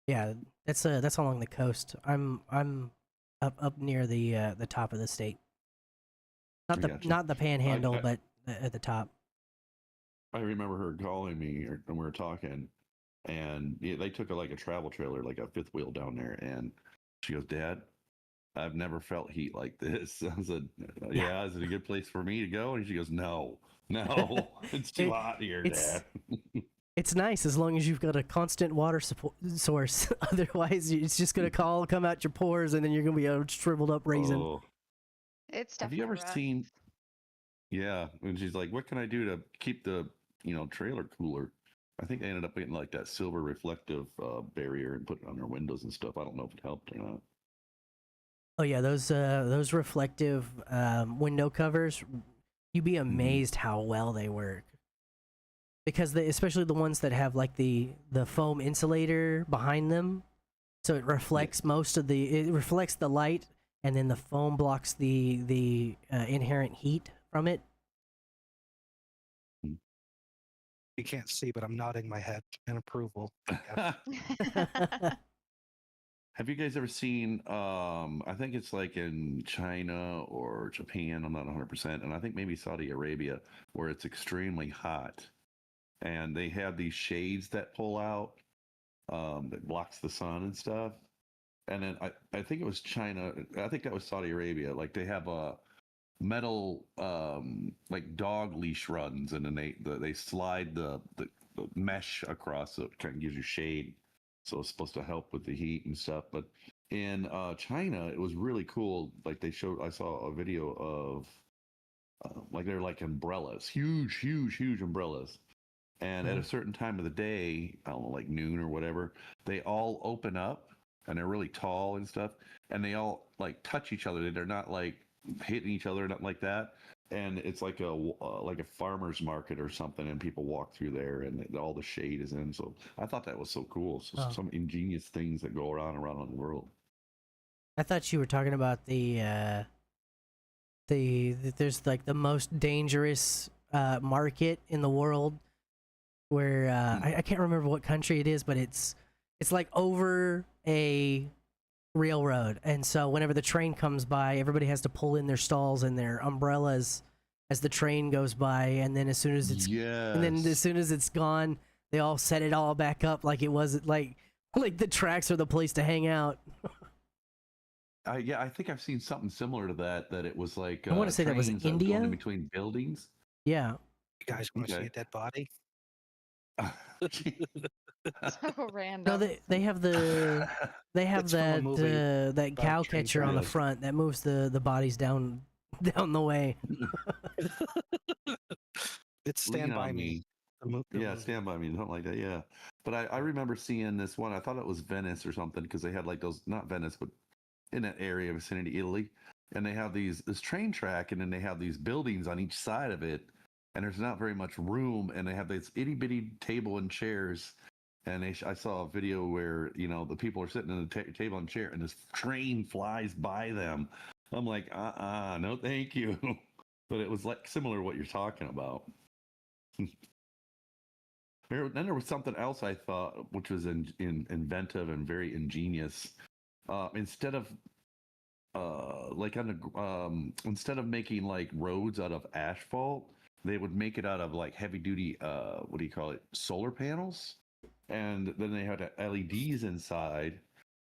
Yeah, that's along the coast. I'm up near the top of the state. Gotcha. Not the Panhandle, but at the top. I remember her calling me, and we were talking, and they took like a travel trailer, like a fifth wheel down there, and she goes, "Dad, I've never felt heat like this. I said, yeah, is it a good place for me to go? And she goes, no, it's too hot here, Dad. It's nice as long as you've got a constant water source. Otherwise, it's just going to come out your pores, and then you're going to be a shriveled up raisin. Oh. It's Have definitely you ever rough. seen? Yeah, and she's like, "What can I do to keep the trailer cooler?" I think they ended up getting like that silver reflective barrier and put it on their windows and stuff. I don't know if it helped or not. Oh yeah, those reflective window covers. You'd be amazed how well they work. Because especially the ones that have like the foam insulator behind them, so it reflects it reflects the light, and then the foam blocks the inherent heat from it. You can't see, but I'm nodding my head in approval. Yeah. Have you guys ever seen? I think it's like in China or Japan. I'm not 100%, and I think maybe Saudi Arabia, where it's extremely hot, and they have these shades that pull out that blocks the sun and stuff. And then I think it was China. I think that was Saudi Arabia. Like they have a metal like dog leash runs, and then they slide the mesh across, so it kind of gives you shade. So it's supposed to help with the heat and stuff. But in China, it was really cool. Like I saw a video of like they're like umbrellas, huge umbrellas. And at a certain time of the day, I don't know, like noon or whatever, they all open up, and they're really tall and stuff, and they all like touch each other. They're not like hitting each other, nothing like that. And it's like a farmer's market or something, and people walk through there, and all the shade is in. So I thought that was so cool. So some ingenious things that go around the world. I thought you were talking about the there's like the most dangerous market in the world, where I can't remember what country it is, but it's like over a railroad, and so whenever the train comes by, everybody has to pull in their stalls and their umbrellas as the train goes by, and then as soon as it's gone, they all set it all back up like it was like the tracks are the place to hang out. I think I've seen something similar to that. That it was like I want to say that was trains were India. going in between buildings. Yeah. You guys want to see a dead body? So random. No, they have It's from a movie that about cow train catcher on the drivers. front that moves the bodies down the way. It's Stand Lean By on Me. Yeah, Stand By Me, something like that. Yeah, but I remember seeing this one. I thought it was Venice or something, because they had like those, not Venice, but in that area vicinity, Italy, and they have this train track, and then they have these buildings on each side of it, and there's not very much room, and they have this itty bitty table and chairs. And I saw a video where the people are sitting in the table and chair, and this train flies by them. I'm like, no, thank you. But it was like similar to what you're talking about. Then there was something else I thought, which was inventive and very ingenious. Instead of instead of making like roads out of asphalt, they would make it out of like heavy duty what do you call it, solar panels. And then they had LEDs inside,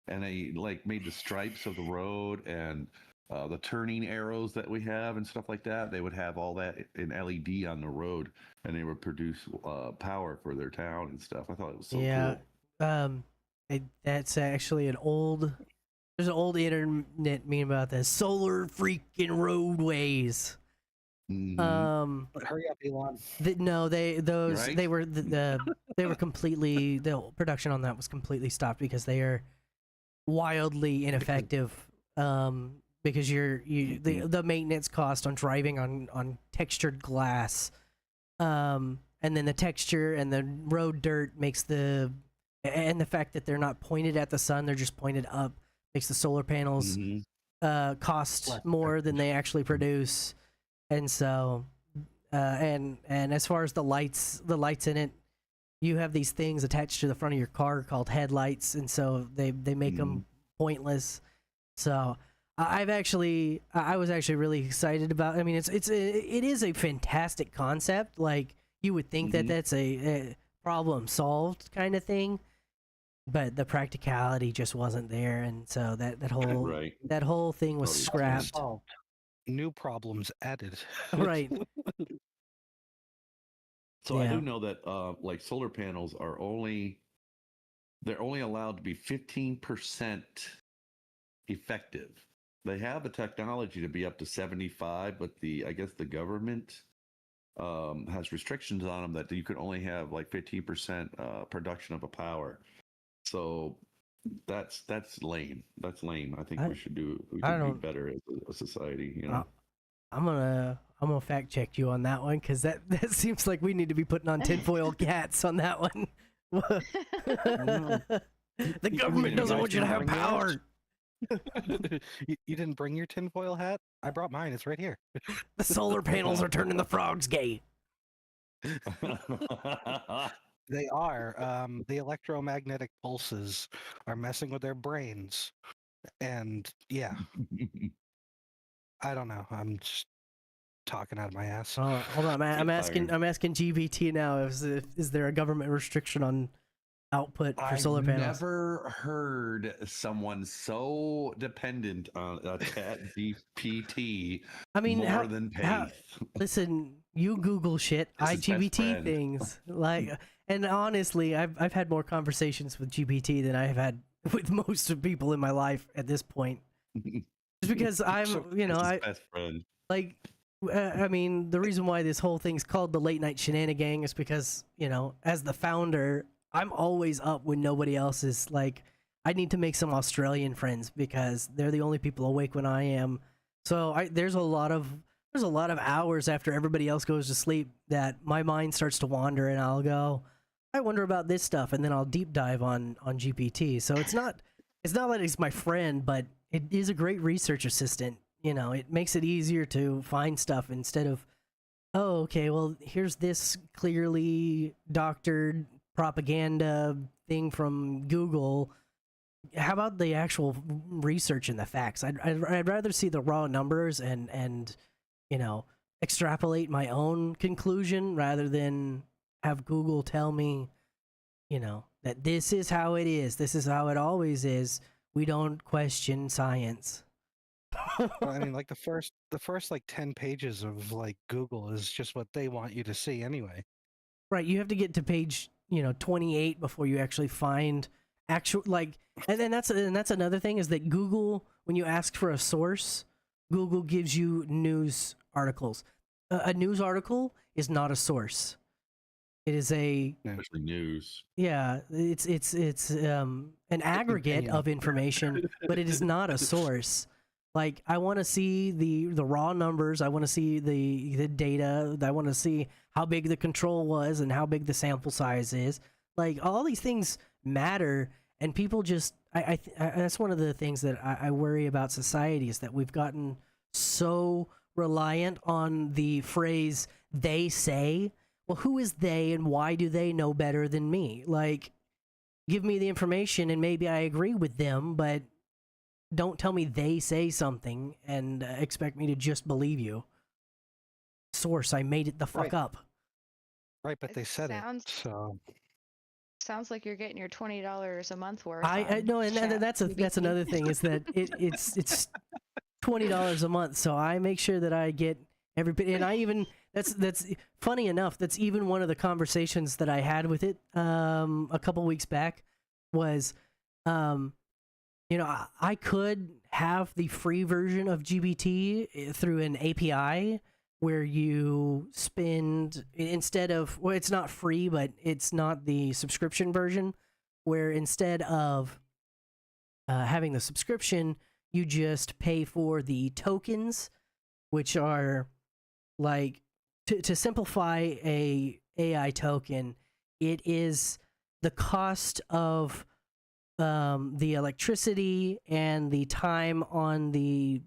and they like made the stripes of the road and the turning arrows that we have and stuff like that. They would have all that in LED on the road, and they would produce power for their town and stuff. I thought it was so cool. That's actually there's an old internet meme about this solar freaking roadways. Mhm. But hurry up, Elon. Right? They were they were completely, the production on that was completely stopped because they are wildly ineffective. Because the maintenance cost on driving on textured glass, and then the texture and the road dirt makes and the fact that they're not pointed at the sun, they're just pointed up, makes the solar panels cost Less more than they actually produce. And so, and as far as the lights in it, you have these things attached to the front of your car called headlights, and so they make them pointless. So I was actually really excited about. I mean, it is a fantastic concept. Like you would think that that's a problem solved kind of thing, but the practicality just wasn't there, and so that whole Right. that whole thing was Totally scrapped. Solved. New problems added. Right. So I Yeah. do know that like solar panels are they're only allowed to be 15% effective. They have the technology to be up to 75, but I guess the government has restrictions on them that you can only have like 15% production of a power. So that's lame. That's lame. I think we should be better as a society, you know. I'm gonna fact check you on that one, because that seems like we need to be putting on tinfoil hats on that one. The government doesn't want you to have power. You didn't bring your tinfoil hat? I brought mine. It's right here. The solar panels are turning the frogs gay. They are. The electromagnetic pulses are messing with their brains. And yeah, I don't know. I'm just talking out of my ass. Hold on, man. I'm asking GBT now. Is there a government restriction on output for solar panels? I've never heard someone so dependent on a chat GPT more than Paith. Listen, you Google shit, I GBT things. And honestly, I've had more conversations with GPT than I have had with most of people in my life at this point. Just because I'm, best friend. I mean, the reason why this whole thing's called the Late Night Shenanigang is because, as the founder, I'm always up when nobody else is. I need to make some Australian friends because they're the only people awake when I am. So there's a lot of hours after everybody else goes to sleep that my mind starts to wander, and I'll go, I wonder about this stuff, and then I'll deep dive on GPT. So it's not like it's my friend, but it is a great research assistant. It makes it easier to find stuff instead of, oh, okay, well, here's this clearly doctored propaganda thing from Google. How about the actual research and the facts? I'd rather see the raw numbers and extrapolate my own conclusion rather than have Google tell me, that this is how it is. This is how it always is. We don't question science. Well, I mean, the first 10 pages of Google is just what they want you to see anyway. Right, you have to get to page 28 before you actually find actual and then that's another thing is that Google, when you ask for a source, Google gives you news articles. A news article is not a source. It is especially news. Yeah, it's an aggregate of information, but it is not a source. I want to see the raw numbers. I want to see the data. I want to see how big the control was and how big the sample size is. All these things matter, and people just that's one of the things that I worry about society, is that we've gotten so reliant on the phrase "they say." Well, who is they, and why do they know better than me? Give me the information, and maybe I agree with them, but don't tell me they say something and expect me to just believe you. Source, I made it the fuck up. Right, but they said it. So sounds like you're getting your $20 a month worth. I know, and that's another thing, is that it's $20 a month, so I make sure that I get every bit, and I even that's funny enough. That's even one of the conversations that I had with it a couple weeks back was, I could have the free version of GBT through an API where you spend, instead of, well, it's not free, but it's not the subscription version, where instead of having the subscription, you just pay for the tokens, which are to simplify a AI token, it is the cost of the electricity and the time on the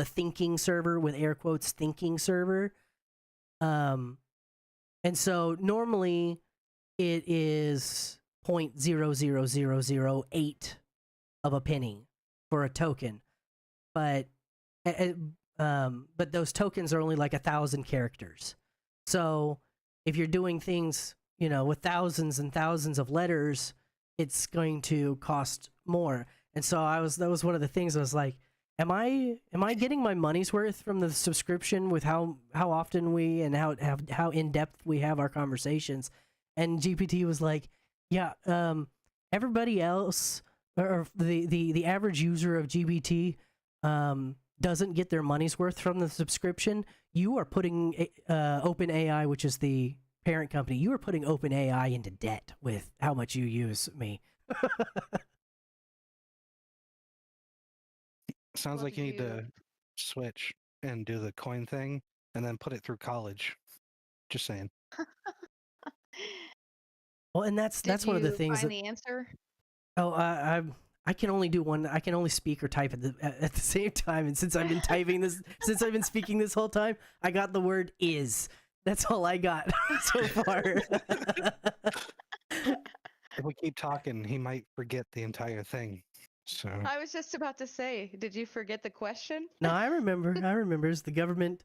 thinking server, with air quotes, thinking server. And so normally it is 0.00008 of a penny for a token, but those tokens are only 1,000 characters. So if you're doing things, with thousands and thousands of letters, it's going to cost more. And so that was one of the things I was like, am I getting my money's worth from the subscription with how often we and how in depth we have our conversations? And GPT was like, yeah, everybody else or the average user of GPT doesn't get their money's worth from the subscription. You are putting OpenAI, which is the parent company, you are putting OpenAI into debt with how much you use me. Sounds What like do you need you- to switch and do the coin thing and then put it through college. Just saying. Well, and that's Did one of the you things find that, the answer? oh, I can only do one. I can only speak or type at the same time. And since I've been typing this, since I've been speaking this whole time, I got the word is. That's all I got so far. If we keep talking, he might forget the entire thing. So I was just about to say, did you forget the question? No, I remember. It's the government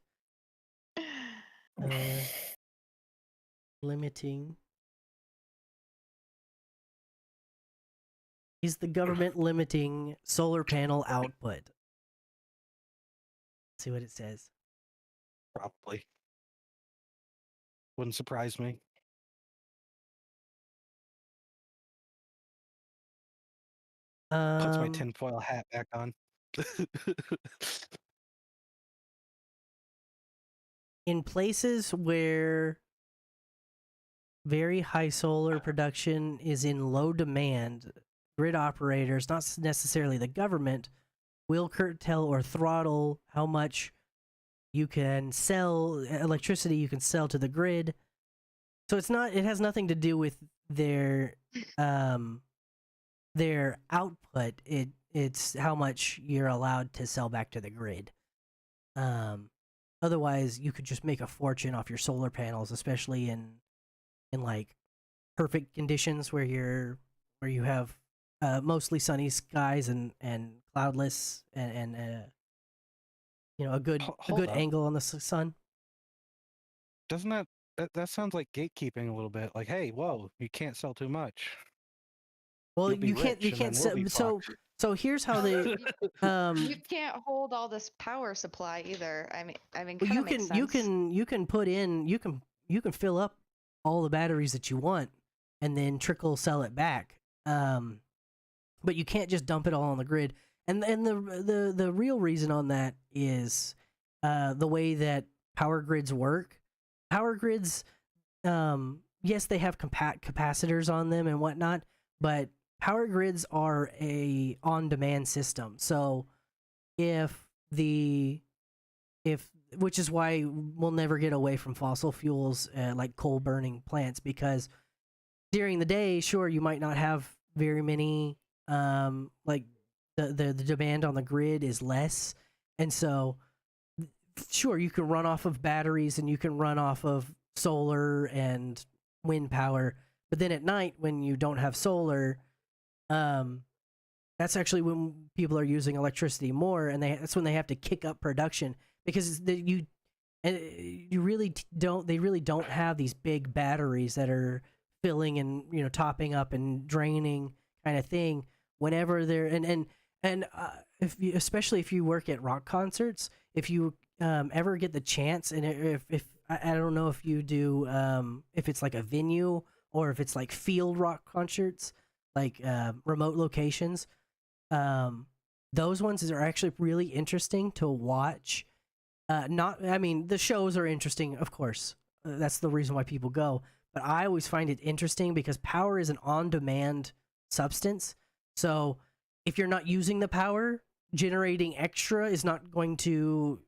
limiting. Is the government limiting solar panel output? Let's see what it says. probably wouldn't surprise me. Puts my tinfoil hat back on. In places where very high solar production is in low demand, grid operators, not necessarily the government, will curtail or throttle how much you can sell electricity you can sell to the grid. So it has nothing to do with their output. It's how much you're allowed to sell back to the grid. Otherwise you could just make a fortune off your solar panels, especially in like perfect conditions where you have mostly sunny skies and cloudless and a good Hold up. angle on the sun. Doesn't that sounds like gatekeeping a little bit? Like, hey, whoa, you can't sell too much. Well, You'll be you can't rich, and then sell, we'll be so fucked. so here's how they You can't hold all this power supply either. I mean, well, kind of makes sense. you can put in you can fill up all the batteries that you want and then trickle sell it back. But you can't just dump it all on the grid. And the real reason on that is the way that power grids work. Power grids, yes, they have capacitors on them and whatnot, but power grids are a on-demand system. So if which is why we'll never get away from fossil fuels like coal burning plants, because during the day, sure, you might not have very many like the demand on the grid is less, and so sure, you can run off of batteries and you can run off of solar and wind power, but then at night when you don't have solar, that's actually when people are using electricity more, and that's when they have to kick up production, because they really don't have these big batteries that are filling and topping up and draining kind of thing whenever they're and especially if you work at rock concerts, if you ever get the chance, and if I don't know if you do if it's like a venue or if it's like field rock concerts, like remote locations, those ones are actually really interesting to watch. The shows are interesting, of course. That's the reason why people go. But I always find it interesting because power is an on-demand substance. So if you're not using the power, generating extra is not going to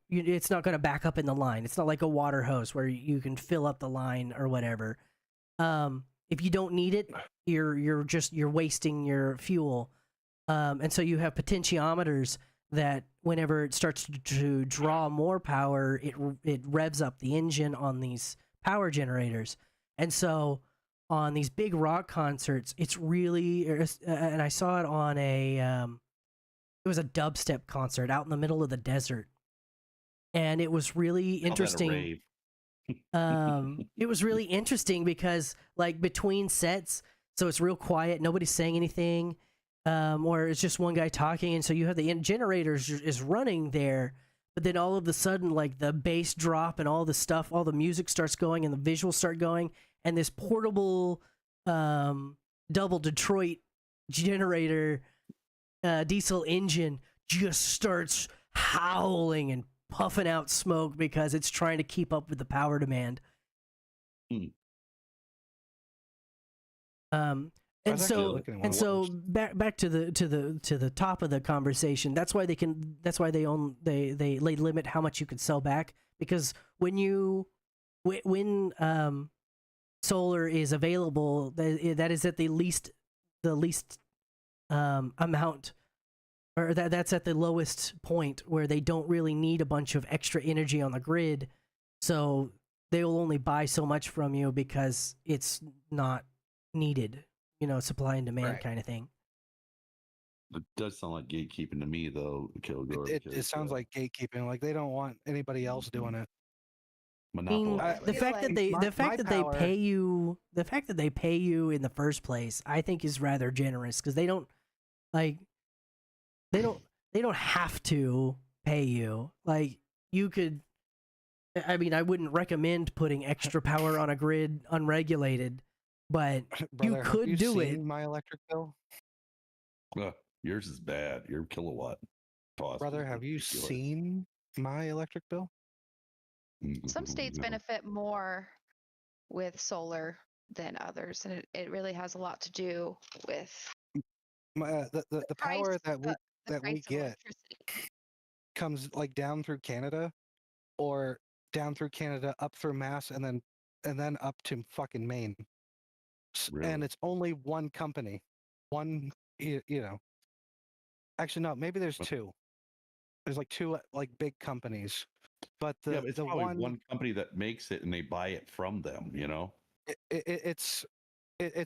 back up in the line. It's not like a water hose where you can fill up the line or whatever. If you don't need it, you're wasting your fuel. And so you have potentiometers that whenever it starts to draw more power, it revs up the engine on these power generators. And so on these big rock concerts, it's really, and I saw it on it was a dubstep concert out in the middle of the desert, and it was really interesting. It was really interesting because like between sets, so it's real quiet. Nobody's saying anything, or it's just one guy talking, and so you have the generator is running there. But then all of a sudden, like the bass drop and all the stuff, all the music starts going and the visuals start going, and this portable double Detroit generator diesel engine just starts howling and puffing out smoke because it's trying to keep up with the power demand. And so back to the top of the conversation. That's why they limit how much you can sell back, because when solar is available, that is at the least amount, or that's at the lowest point where they don't really need a bunch of extra energy on the grid, so they will only buy so much from you because it's not needed, supply and demand kind of thing. It does sound like gatekeeping to me, though, Kilgore. It sounds like gatekeeping. Like they don't want anybody else doing it. Monopolize. The fact that they pay you in the first place, I think, is rather generous, because they don't have to pay you. Like, you could. I mean, I wouldn't recommend putting extra power on a grid unregulated, but Brother, you could do it. My electric bill. Yours is bad. Your kilowatt cost. Brother, have you seen my electric bill? Some states benefit more with solar than others, and it really has a lot to do with the power that we get comes like down through Canada, or down through Canada up through Mass, and then up to fucking Maine. Really? And it's only one company. Actually, no, maybe there's two. There's like two like big companies, but it's probably one company that makes it and they buy it from them. It's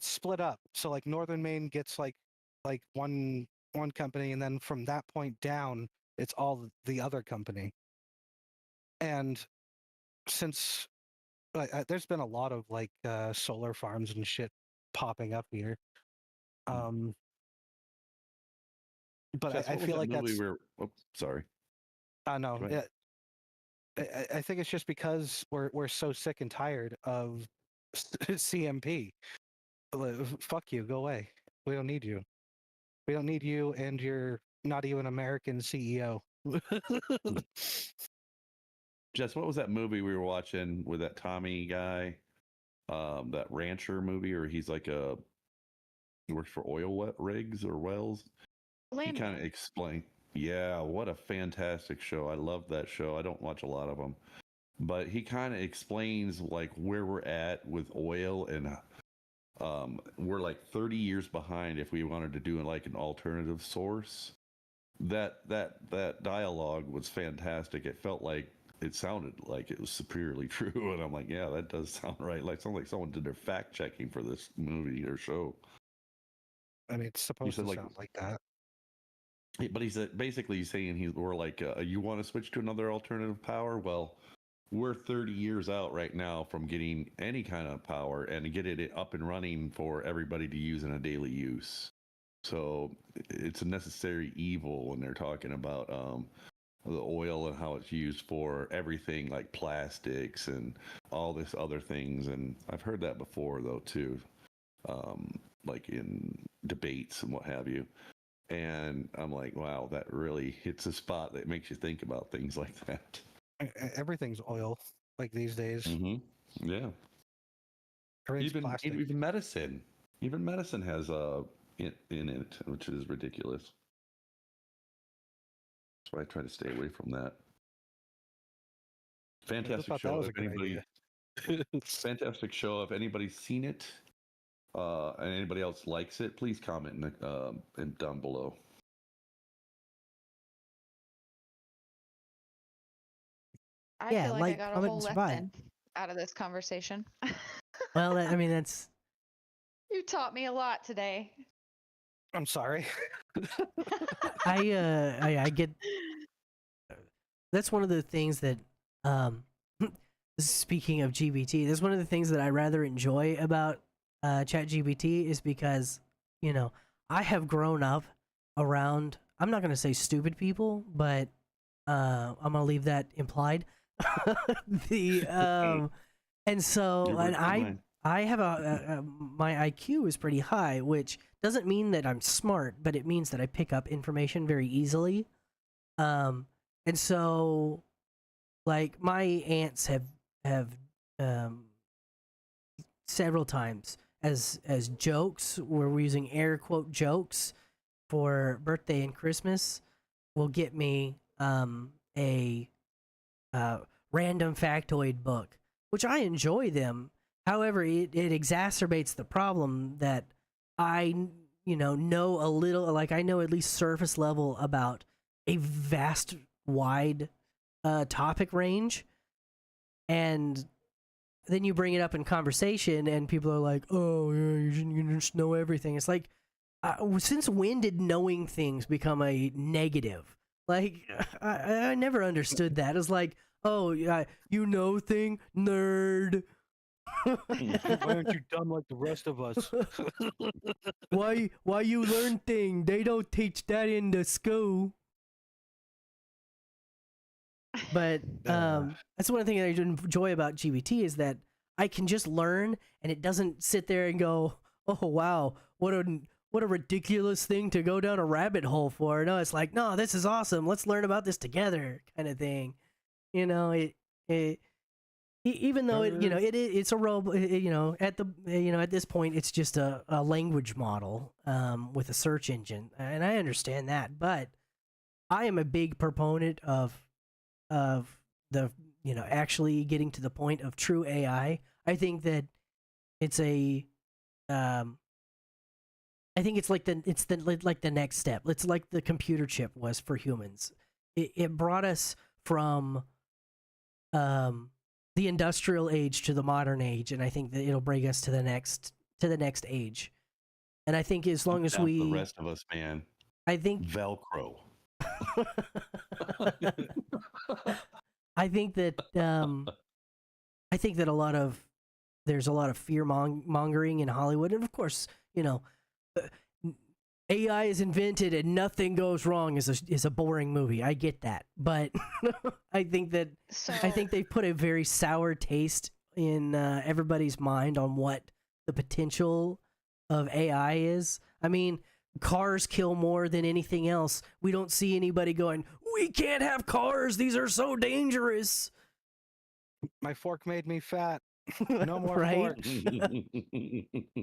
split up. So like Northern Maine gets like one company, and then from that point down, it's all the other company. And since there's been a lot of like solar farms and shit popping up here, but I feel like that's. Sorry. No, I think it's just because we're so sick and tired of CMP. Fuck you, go away. We don't need you. We don't need you and your not even American CEO. Jess, what was that movie we were watching with that Tommy guy? That rancher movie, or he's like he works for oil rigs or wells. He kind of explained. Yeah, what a fantastic show. I love that show. I don't watch a lot of them, but he kind of explains like where we're at with oil, and we're like 30 years behind if we wanted to do like an alternative source. That dialogue was fantastic. It sounded like it was superiorly true, and I'm like, yeah, that does sound right. Like, sounds like someone did their fact checking for this movie or show. I mean, it's supposed to sound like that. But he's basically saying we're like, you want to switch to another alternative power? Well, we're 30 years out right now from getting any kind of power and to get it up and running for everybody to use in a daily use. So it's a necessary evil when they're talking about the oil and how it's used for everything like plastics and all this other things. And I've heard that before though too, like in debates and what have you. And I'm like, wow, that really hits a spot that makes you think about things like that. Everything's oil like these days. Mm-hmm. Yeah. Even medicine. Even medicine has in it, which is ridiculous. That's why I try to stay away from that. Fantastic show. Fantastic show. If anybody's seen it, and anybody else likes it, please comment down below. I feel like I got a whole lesson out of this conversation. Well, that's. You taught me a lot today. I'm sorry. I get. That's one of the things that, speaking of GBT, that's one of the things that I rather enjoy about ChatGPT is because, you know, I have grown up around, I'm not going to say stupid people, but I'm going to leave that implied. the And so, You're and working mine. I have my IQ is pretty high, which doesn't mean that I'm smart, but it means that I pick up information very easily. And so, like, my aunts have um several times as jokes, where we're using air quote jokes for birthday and Christmas, will get me a random factoid book, which I enjoy them. However, it exacerbates the problem that I, know a little, like I know at least surface level about a vast, wide topic range. And then you bring it up in conversation, and people are like, oh, yeah, you just know everything. It's like, since when did knowing things become a negative? Like, I never understood that. It's like, oh, yeah, you know thing, nerd. Why aren't you dumb like the rest of us? Why you learn thing? They don't teach that in the school. But that's one thing that I enjoy about GBT is that I can just learn, and it doesn't sit there and go, oh wow, what a ridiculous thing to go down a rabbit hole for. No, it's like, no, this is awesome. Let's learn about this together, kind of thing. Even though it's a robot, at this point it's just a language model with a search engine, and I understand that. But I am a big proponent of the actually getting to the point of true AI. I think that it's a I think it's like the next step. It's like the computer chip was for humans. It brought us from the industrial age to the modern age, and I think that it'll bring us to the next age. And I think as long as Down to we, the rest of us, man, I think Velcro. I think that there's a lot of fear mongering in Hollywood, and of course, AI is invented and nothing goes wrong is a boring movie. I get that, but I think they put a very sour taste in everybody's mind on what the potential of AI is. I mean, cars kill more than anything else. We don't see anybody going, we can't have cars, these are so dangerous. My fork made me fat. No more Right? forks.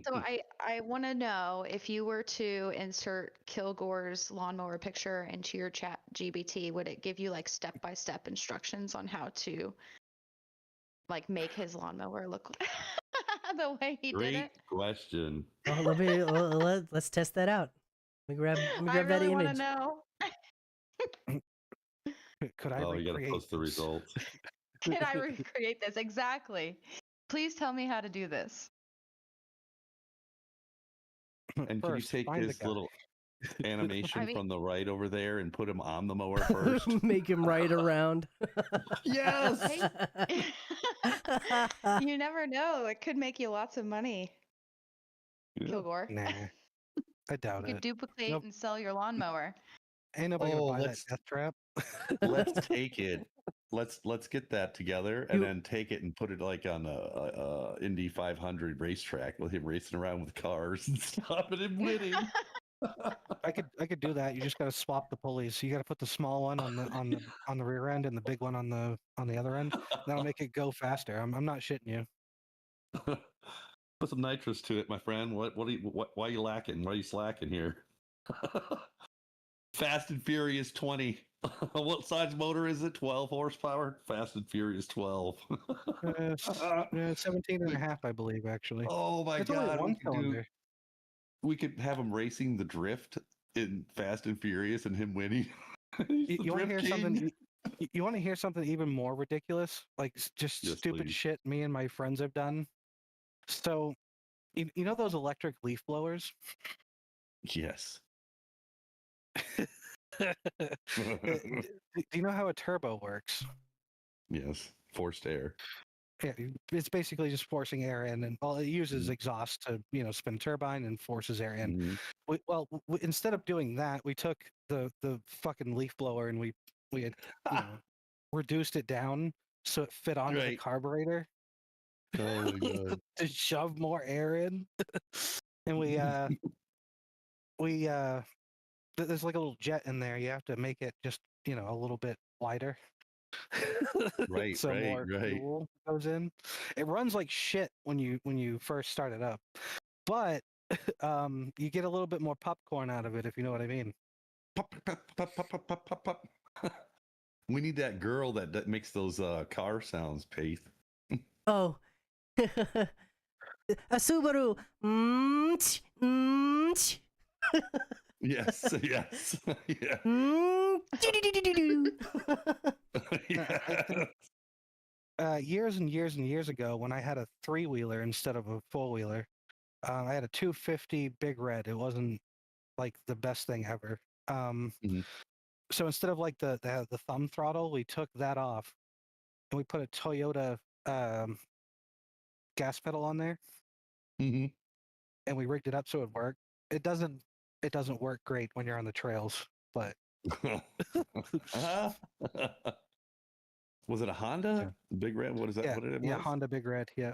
So I want to know, if you were to insert Kilgore's lawnmower picture into your chat GBT, would it give you like step-by-step instructions on how to like make his lawnmower look the way he did Great it? question. Let's test that out. Let me grab I that really want to image. know. Could I Oh, you got to recreate post the this? results. Can I recreate this? Exactly. Please tell me how to do this. And can you First, take find the this guy. little animation I mean- from the right over there and put him on the mower first? Make him ride around. Yes. Hey. You never know. It could make you lots of money, Kilgore. Nah, I doubt You could it. duplicate Nope. and sell your lawnmower. Ain't nobody Oh, gonna buy that let's- death trap. Let's take it. Let's get that together and You- then take it and put it like on a Indy 500 racetrack with him racing around with cars and stuff and him winning. I could do that. You just gotta swap the pulleys. You gotta put the small one on the rear end and the big one on the other end. That'll make it go faster. I'm not shitting you. Put some nitrous to it, my friend. Why are you lacking? Why are you slacking here? Fast and Furious 20. What size motor is it? 12 horsepower? Fast and Furious 12. 17 and a half, I believe, actually. Oh my It's only God. one cylinder. We could have him racing the drift in Fast and Furious and him winning. He's the You want to hear drift something? king. You want to hear something even more ridiculous? Like just Yes, stupid please. shit me and my friends have done. So, you know those electric leaf blowers? Yes. Do you know how a turbo works? Yes. Forced air. Yeah, it's basically just forcing air in, and well, it uses exhaust to spin turbine and forces air in. Mhm. Instead of doing that, we took the fucking leaf blower and we had reduced it down so it fit onto the Right. carburetor Oh my god. to shove more air in. And there's like a little jet in there. You have to make it just a little bit wider. Right, So right, more right. fuel goes in. It runs like shit when you first start it up, but you get a little bit more popcorn out of it, if you know what I mean. Pop, pop, pop, pop, pop, pop, pop, pop. We need that girl that makes those car sounds, Paith. Oh, a Subaru. Yes, yes, yeah. I think years and years and years ago, when I had a 3-wheeler instead of a 4-wheeler, I had a 250 Big Red. It wasn't like the best thing ever. Mhm. So instead of like the thumb throttle, we took that off and we put a Toyota gas pedal on there, Mhm. and we rigged it up so it worked. It doesn't work great when you're on the trails, but Uh-huh. Was it a Honda? Big Red? What is that? yeah, What it yeah, was? Honda Big Red, yeah.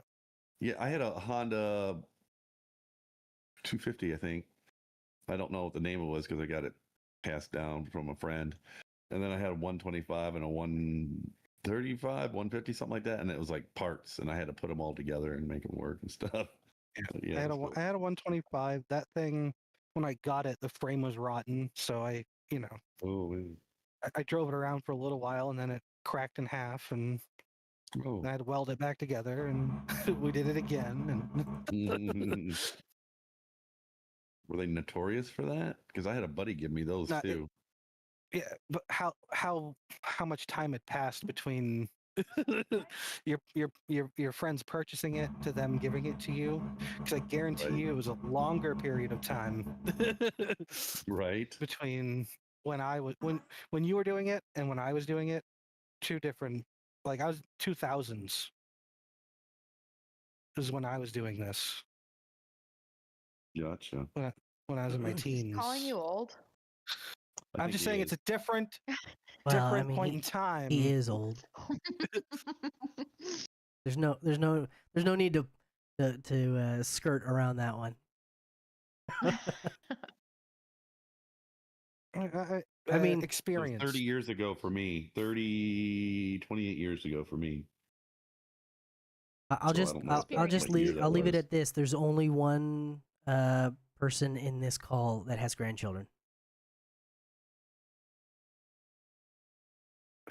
Yeah, I had a Honda 250, I think. I don't know what the name it was because I got it passed down from a friend. And then I had a 125 and a 135, 150, something like that. And it was like parts, and I had to put them all together and make them work and stuff. But yeah, I had it was cool. I had a 125. That thing, when I got it, the frame was rotten, so Oh, man. I drove it around for a little while, and then it cracked in half, and Oh. I had to weld it back together, and we did it again. And Were they notorious for that? Because I had a buddy give me those no, too. yeah, but how much time had passed between your friends purchasing it to them giving it to you? Because I guarantee Right. you, it was a longer period of time Right. between when you were doing it and when I was doing it. Two different, like I was 2000s is when I was doing this, Gotcha. when I was in my He's calling teens. you old. I I'm think just he saying is. it's a different Well, I mean, point in time. he is old. There's no need to skirt around that one. I mean, It was Experience. 30 years ago for me. 28 years ago for me. I'll So I just don't know I'll just what year leave that I'll leave it was. at this. There's only one person in this call that has grandchildren.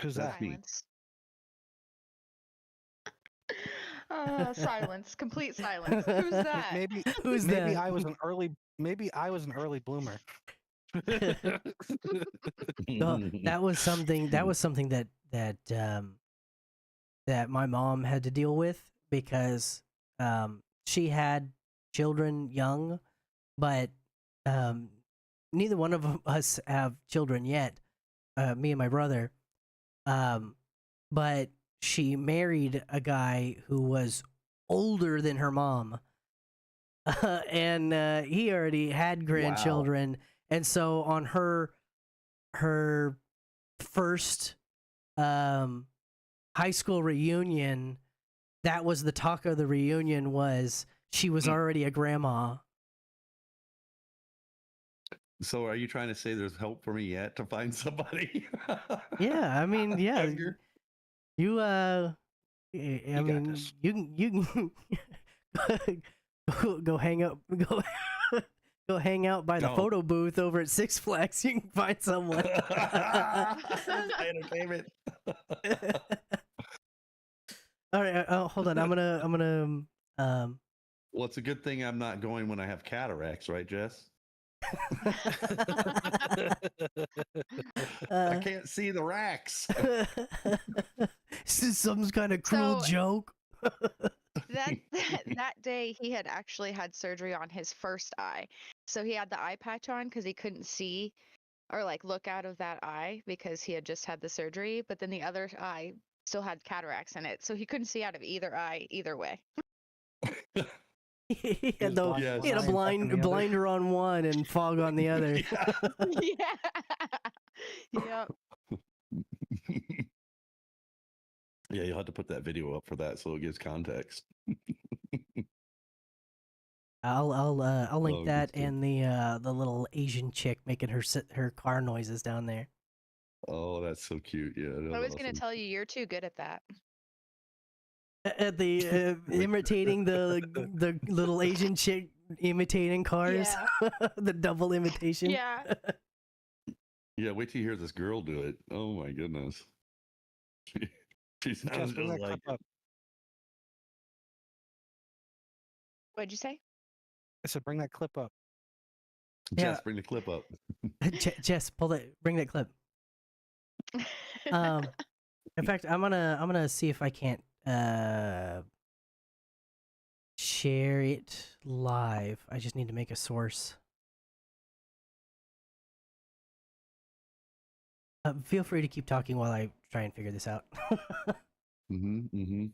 Who's that? That's me. Silence. Silence. Complete silence. Who's that? Maybe Who's maybe that? I was an early bloomer. No, that was something that my mom had to deal with because she had children young, but um, neither one of us have children yet. Me and my brother, but she married a guy who was older than her mom, and he already had Wow. grandchildren, and so on her first high school reunion, that was the talk of the reunion, was she was already a grandma. So are you trying to say there's hope for me yet to find somebody? Yeah, I mean, yeah, Younger? you I got mean, this. you can go hang up go hang out by the No. photo booth over at Six Flags. You can find someone. Entertainment. All right, hold on. I'm gonna Well, it's a good thing I'm not going when I have cataracts, right, Jess? I can't see the racks. This is some kind of cruel So- joke. That day he had actually had surgery on his first eye. So he had the eye patch on because he couldn't see or like look out of that eye because he had just had the surgery. But then the other eye still had cataracts in it, so he couldn't see out of either eye either way. he was had, the, blind Yeah, one he had a eye and fucking the other. blinder on one and fog on the other. Yeah. Yeah. Yep. Yeah, you'll have to put that video up for that so it gives context. I'll link Oh, good that stuff. and the little Asian chick making her car noises down there. Oh, that's so cute. Yeah, I that's was gonna awesome. tell you, you're too good at that. At the imitating the little Asian chick imitating cars, the double imitation. Yeah. Yeah, wait till you hear this girl do it. Oh my goodness. She sounds Jess, bring just that like clip up. What'd you say? I said, bring that clip up. Yeah. Jess, bring the clip up. Jess, bring that clip. In fact, I'm gonna see if I can't share it live. I just need to make a source. Feel free to keep talking while I try and figure this out.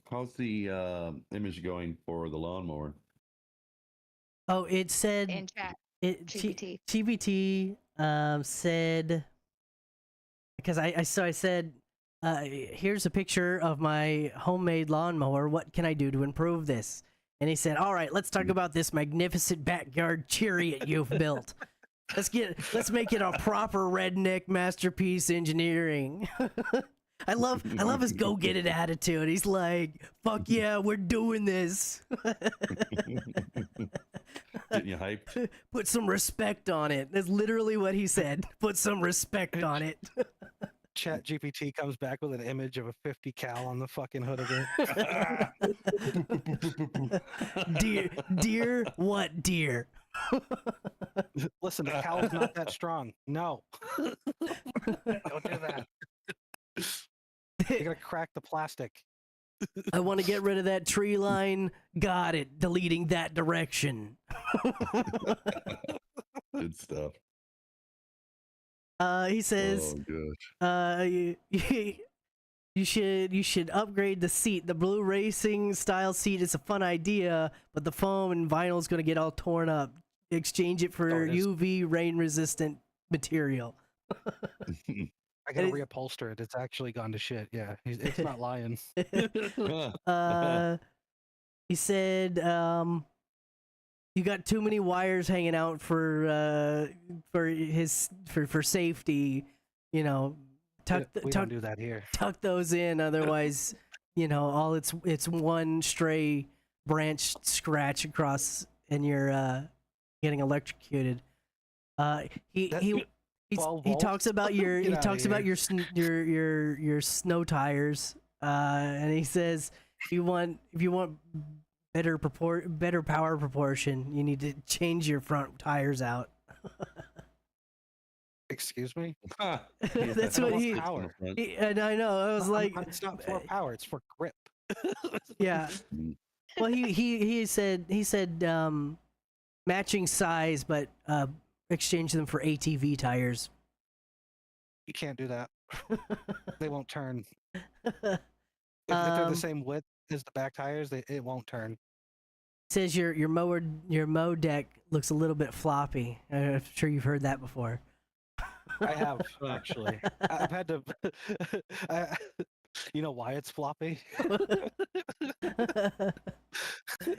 How's the image going for the lawnmower? Oh, it said In chat. GPT. GBT. Said, because I said, here's a picture of my homemade lawnmower. What can I do to improve this? And he said, all right, let's talk about this magnificent backyard chariot you've built. Let's make it a proper redneck masterpiece engineering. I love his go get it attitude. He's like, fuck yeah, we're doing this. Getting you hyped? Put some respect on it. That's literally what he said. Put some respect on it. Chat GPT comes back with an image of a 50 cal on the fucking hood of it. Deer, what deer? Listen, the cow's not that strong. No. Don't do that. You're gonna crack the plastic. I want to get rid of that tree line. Got it. Deleting that direction. Good stuff. He says, Oh gosh. you should upgrade the seat. The blue racing style seat is a fun idea, but the foam and vinyl is going to get all torn up. Exchange it for UV rain resistant material. I gotta reupholster it. It's actually gone to shit. Yeah, it's not lying. He said, you got too many wires hanging out for safety. You know, We don't do that here. tuck those in, otherwise, you know, all it's one stray branch scratch across, and you're getting electrocuted. He talks about your your snow tires, and he says if you want better power proportion, you need to change your front tires out. Excuse me? That's what he. And I know, I was like, it's not for power; it's for grip. Yeah. Well, he said matching size, but exchange them for ATV tires. You can't do that. They won't turn. If they're the same width as the back tires, it won't turn. Says your mow deck looks a little bit floppy. I'm sure you've heard that before. I have actually. I've had to. You know why it's floppy?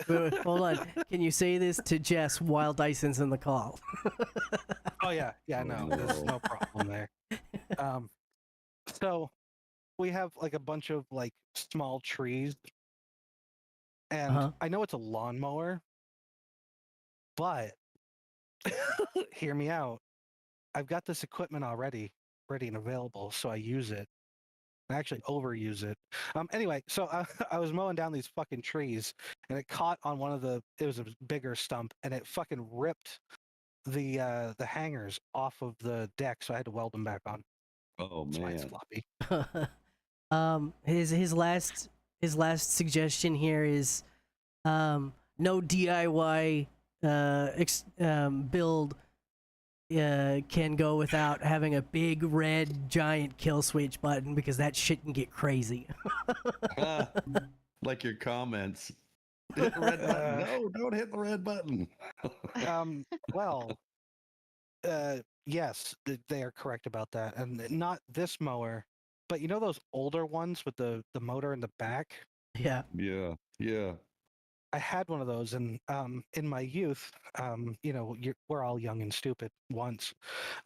Hold on. Can you say this to Jess while Dyson's in the call? Oh yeah, no, there's no problem there. So we have like a bunch of like small trees, and I know it's a lawnmower, but hear me out. I've got this equipment already ready and available, so I use it. I actually overuse it. Anyway, so I was mowing down these fucking trees, and it caught on it was a bigger stump, and it fucking ripped the hangers off of the deck, so I had to weld them back on. Oh That's why it's man. floppy. His last suggestion here is no DIY build can go without having a big red giant kill switch button because that shit can get crazy. Like your comments. Hit the red button. No, don't hit the red button. Well, yes, they are correct about that, and not this mower, but you know those older ones with the motor in the back. Yeah. Yeah. I had one of those, and in my youth, we're all young and stupid once,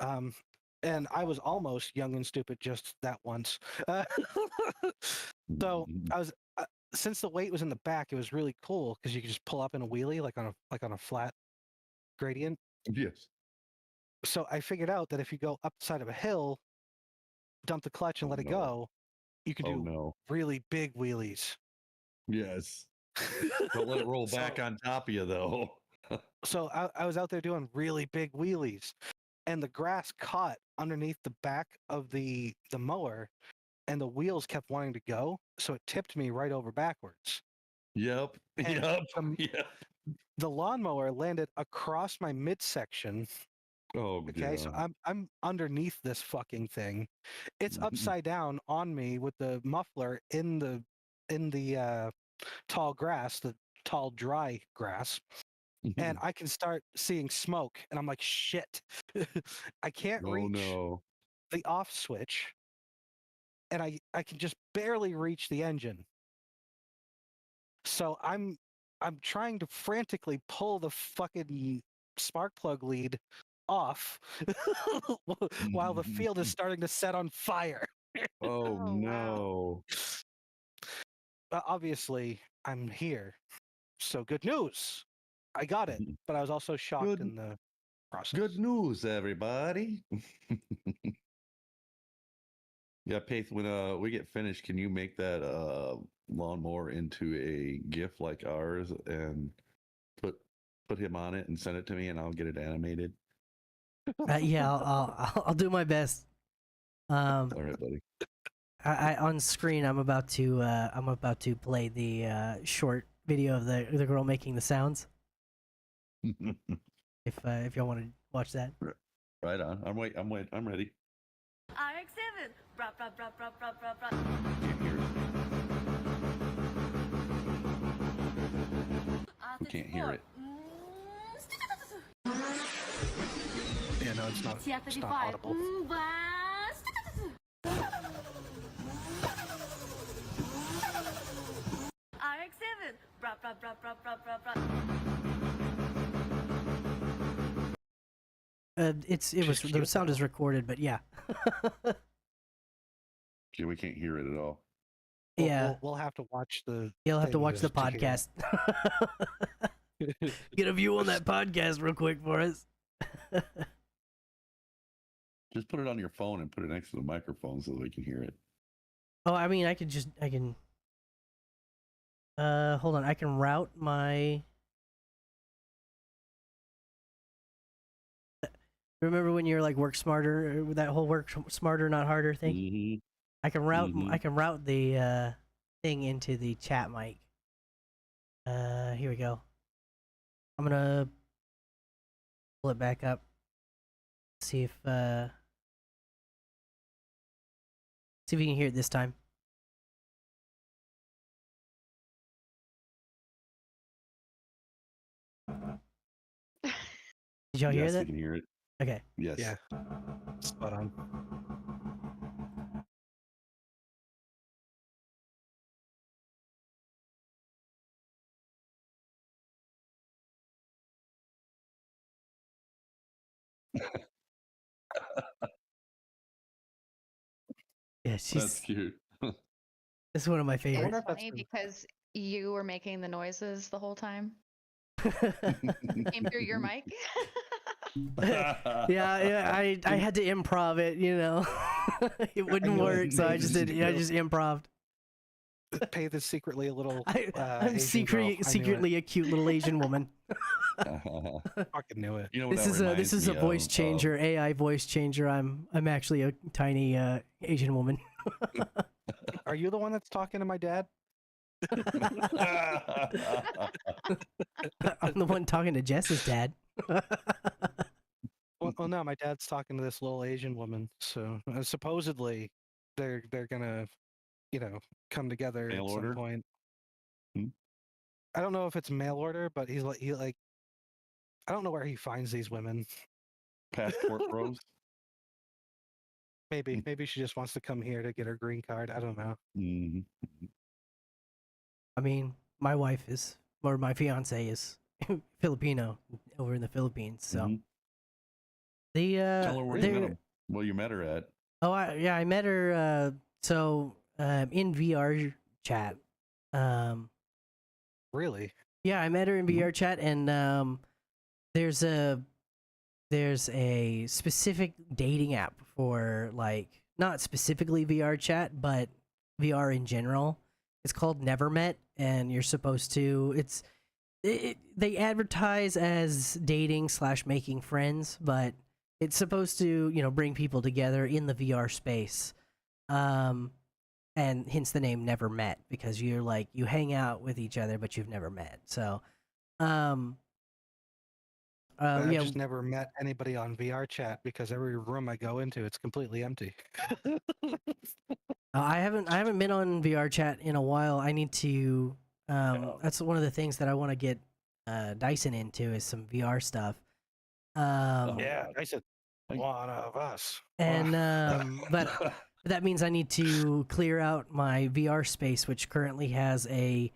and I was almost young and stupid just that once. So I was, since the weight was in the back, it was really cool because you could just pull up in a wheelie, like on a flat gradient. Yes. So I figured out that if you go up the side of a hill, dump the clutch and let it go, you can do really big wheelies. Yes. Don't let it roll back on top of you, though. So I was out there doing really big wheelies, and the grass caught underneath the back of the mower, and the wheels kept wanting to go, so it tipped me right over backwards. Yep. The lawnmower landed across my midsection. Oh, okay, so I'm underneath this fucking thing. It's upside down on me with the muffler in the tall grass, the tall dry grass, and I can start seeing smoke, and I'm like, shit. I can't reach the off switch, and I can just barely reach the engine. So I'm trying to frantically pull the fucking spark plug lead off while the field is starting to set on fire. Oh no. Obviously, I'm here. So good news. I got it, but I was also shocked in the process. Good news, everybody. Yeah, Paith, when we get finished, can you make that lawnmower into a GIF like ours and put him on it and send it to me, and To get it animated? Yeah, I'll do my best. All right, buddy. I on screen I'm about to play the short video of the girl making the sounds. If y'all want to watch that. Right on. I'm ready. RX-7. Bra bra bra bra bra bra bra. Can't hear it. Yeah, no, it's not audible. RX-7. Bra bra bra bra bra bra bra. The sound is recorded, but yeah. Yeah, we can't hear it at all. Yeah, we'll have to watch the. You'll have to watch the podcast. Get a view on that podcast real quick for us. Just put it on your phone and put it next to the microphone so that we can hear it. Oh, I mean, I can. Hold on, I can route my. Remember when you're like work smarter, that whole work smarter not harder thing? Mm-hmm. I can route the thing into the chat mic. Here we go. I'm gonna pull it back up. See if you can hear it this time. Did y'all hear that? Yes, we can hear it. Okay. Yes. Yeah. Spot on. Yeah, That's cute. This is one of my It's favorites. funny because you were making the noises the whole time. Came through your mic. yeah, I had to improv it, you know. It wouldn't work, so I just improved. Paith is secretly a little. I'm Asian girl. secretly a cute little Asian woman. Fucking knew it. You know what This is a voice changer, AI voice changer. I'm actually a tiny Asian woman. Are you the one that's talking to my dad? I'm the one talking to Jess's dad. Well, no, no, my dad's talking to this little Asian woman. So supposedly they're gonna, come together Mail at some order? point. Hmm? I don't know if it's mail order, but he I don't know where he finds these women. Passport bros? Maybe she just wants to come here to get her green card. I don't know. Mhm. I mean, my wife is, or my fiance is Filipino over in the Philippines. So Mhm. the Tell her where you met they're- him. Well, you met her at. oh I met her in VR chat. Really? Yeah, I met her in Mhm. VR chat, and there's a specific dating app for, like, not specifically VR chat, but VR in general. It's called Never Met, and you're supposed to. They advertise as dating / making friends, but it's supposed to bring people together in the VR space. And hence the name Never Met, because you're like, you hang out with each other but you've never met. So I've yeah. just never met anybody on VR chat because every room I go into, it's completely empty. I haven't been on VR chat in a while. I need to. That's one of the things that I want to get Dyson into, is some VR stuff. Yeah, I said one of us. And but that means I need to clear out my VR space, which currently has a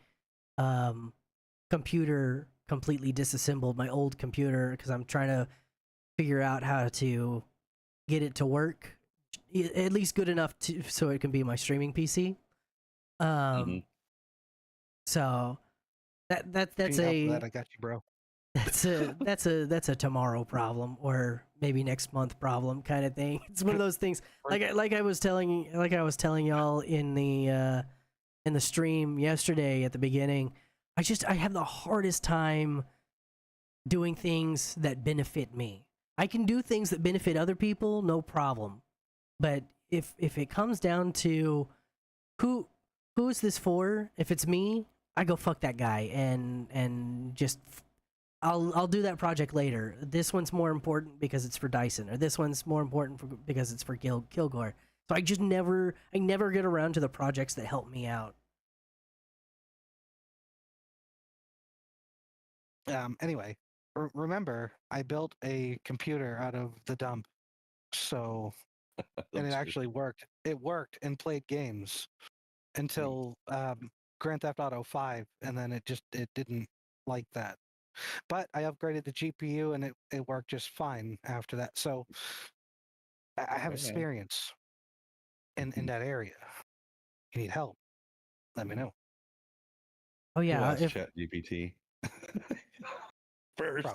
computer completely disassembled, my old computer, because I'm trying to figure out how to get it to work at least good enough so it can be my streaming PC. Mhm. So that's Need help with a that, I got you, bro. that's a tomorrow problem, or maybe next month problem kind of thing. It's one of those things, like I was telling y'all in the stream yesterday at the beginning. I have the hardest time doing things that benefit me. I can do things that benefit other people, no problem. But if it comes down to who is this for, if it's me, I go fuck that guy and just I'll do that project later. This one's more important because it's for Dyson, or this one's more important because it's for Kilgore. So I never get around to the projects that help me out. Anyway, remember, I built a computer out of the dump, so and it That's actually worked. It worked and played games until Grand Theft Auto 5, and then it didn't like that. But I upgraded the GPU, and it worked just fine after that. So I have Okay. experience in that area. You need help? Let me know. Oh We'll yeah, ask if, ChatGPT first.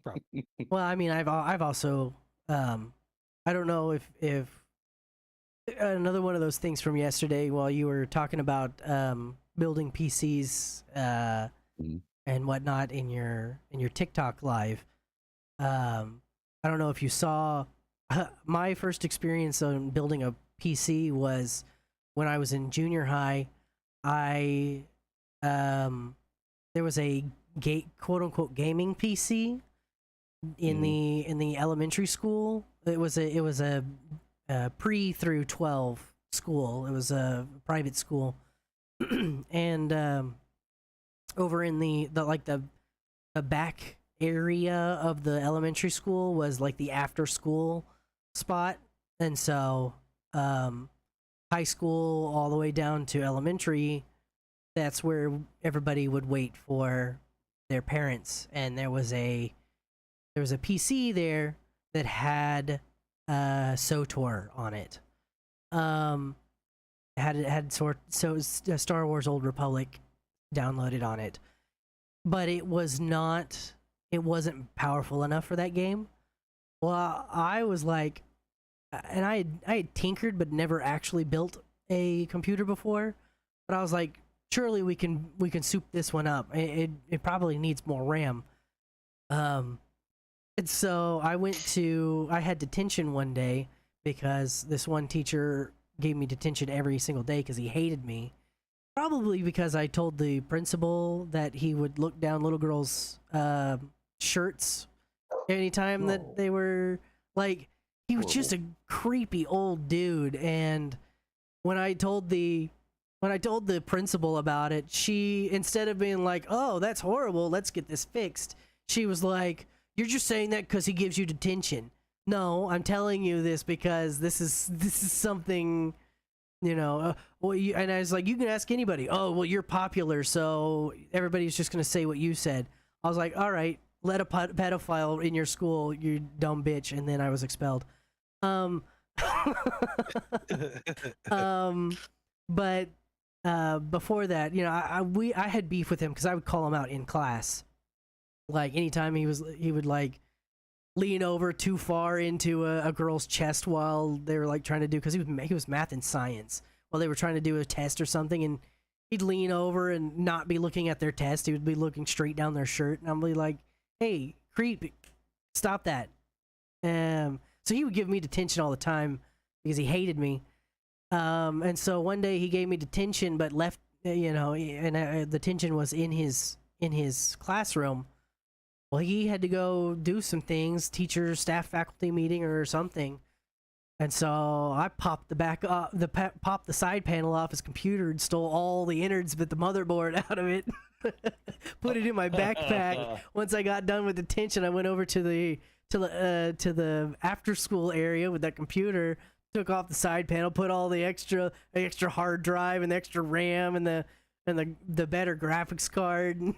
Probably. well, I mean, I've also I don't know if another one of those things from yesterday while you were talking about building PCs Mhm. and whatnot in your TikTok live. I don't know if you saw my first experience on building a PC was when I was in junior high. There was a quote unquote gaming PC in the elementary school. It was a pre through 12 school. It was a private school, and over in the back area of the elementary school was like the after school spot, and so high school all the way down to elementary, that's where everybody would wait for their parents, and there was a PC there that had SOTOR on it. Had Star Wars Old Republic downloaded on it, but it wasn't powerful enough for that game. Well, I was like, and I had tinkered but never actually built a computer before, but I was like, surely we can soup this one up. It probably needs more RAM. And so I had detention one day because this one teacher gave me detention every single day because he hated me. Probably because I told the principal that he would look down little girls' shirts anytime that No. they were like, he was just a Horrible. creepy old dude. And when I told the principal about it, she, instead of being like, "Oh, that's horrible, let's get this fixed," she was like, "You're just saying that because he gives you detention." No, I'm telling you this because this is something, and I was like, you can ask anybody. Oh, well, you're popular, so everybody's just gonna say what you said. I was like, all right, let a pedophile in your school, you dumb bitch, and then I was expelled. Um, but before that, I had beef with him because I would call him out in class. Like anytime he would like lean over too far into a girl's chest while they were like trying to do, because he was math and science while they were trying to do a test or something, and he'd lean over and not be looking at their test. He would be looking straight down their shirt, and I'm like, "Hey, creep, stop that." So he would give me detention all the time because he hated me. And so one day he gave me detention, but left, and the detention was in his classroom. Well, he had to go do some things, teacher, staff, faculty meeting or something. And so I popped popped the side panel off his computer and stole all the innards but the motherboard out of it. Put it in my backpack. Once I got done with detention, I went over to the after school area with that computer, took off the side panel, put all the extra hard drive and the extra RAM and the better graphics card.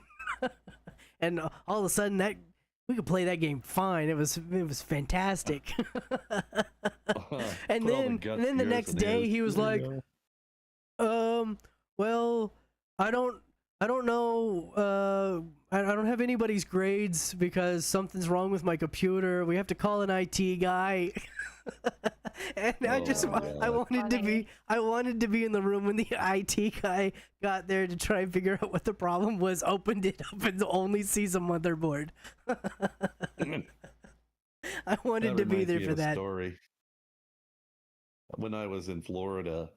And all of a sudden that we could play that game fine. It was fantastic. And then the next day he was like, well, I don't know, I don't have anybody's grades because something's wrong with my computer. We have to call an IT guy. And I wanted to be in the room when the IT guy got there to try and figure out what the problem was, opened it up and only sees a motherboard. I wanted to be there for that. Story. When I was in Florida,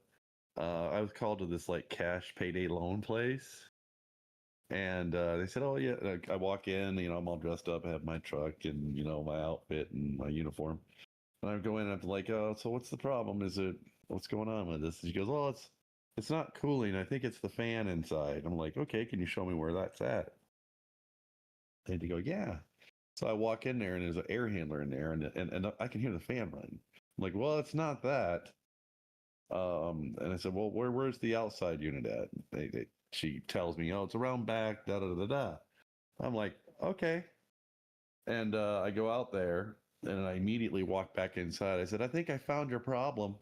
I was called to this like cash payday loan place. And they said, "Oh yeah." I walk in, I'm all dressed up, I have my truck and my outfit and my uniform. And I go in and I'm like, "Oh, so what's the problem? What's going on with this?" And she goes, "Oh, it's not cooling. I think it's the fan inside." I'm like, "Okay, can you show me where that's at?" And they go, "Yeah." So I walk in there and there's an air handler in there, and I can hear the fan running. I'm like, "Well, it's not that." And I said, "Well, where's the outside unit at?" She tells me, "Oh, it's around back, da da da da." I'm like, "Okay." And I go out there and I immediately walk back inside. I said, "I think I found your problem."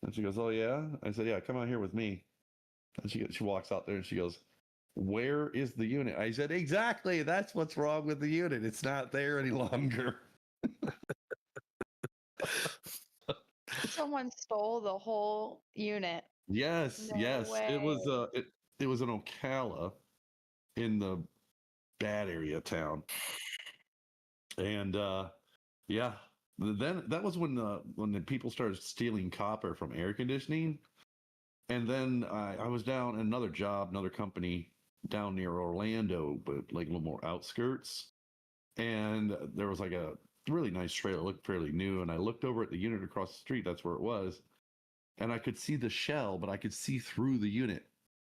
And she goes, "Oh yeah?" I said, "Yeah, come out here with me." And she walks out there and she goes, "Where is the unit?" I said, "Exactly. That's what's wrong with the unit. It's not there any longer." Someone stole the whole unit. Yes, No yes. It was way. it was in Ocala in the bad area of town. And yeah, then that was when the people started stealing copper from air conditioning. And then I was down in another job, another company down near Orlando, but like a little more outskirts. And there was like a really nice trailer, looked fairly new. And I looked over at the unit across the street. That's where it was. And I could see the shell, but I could see through the unit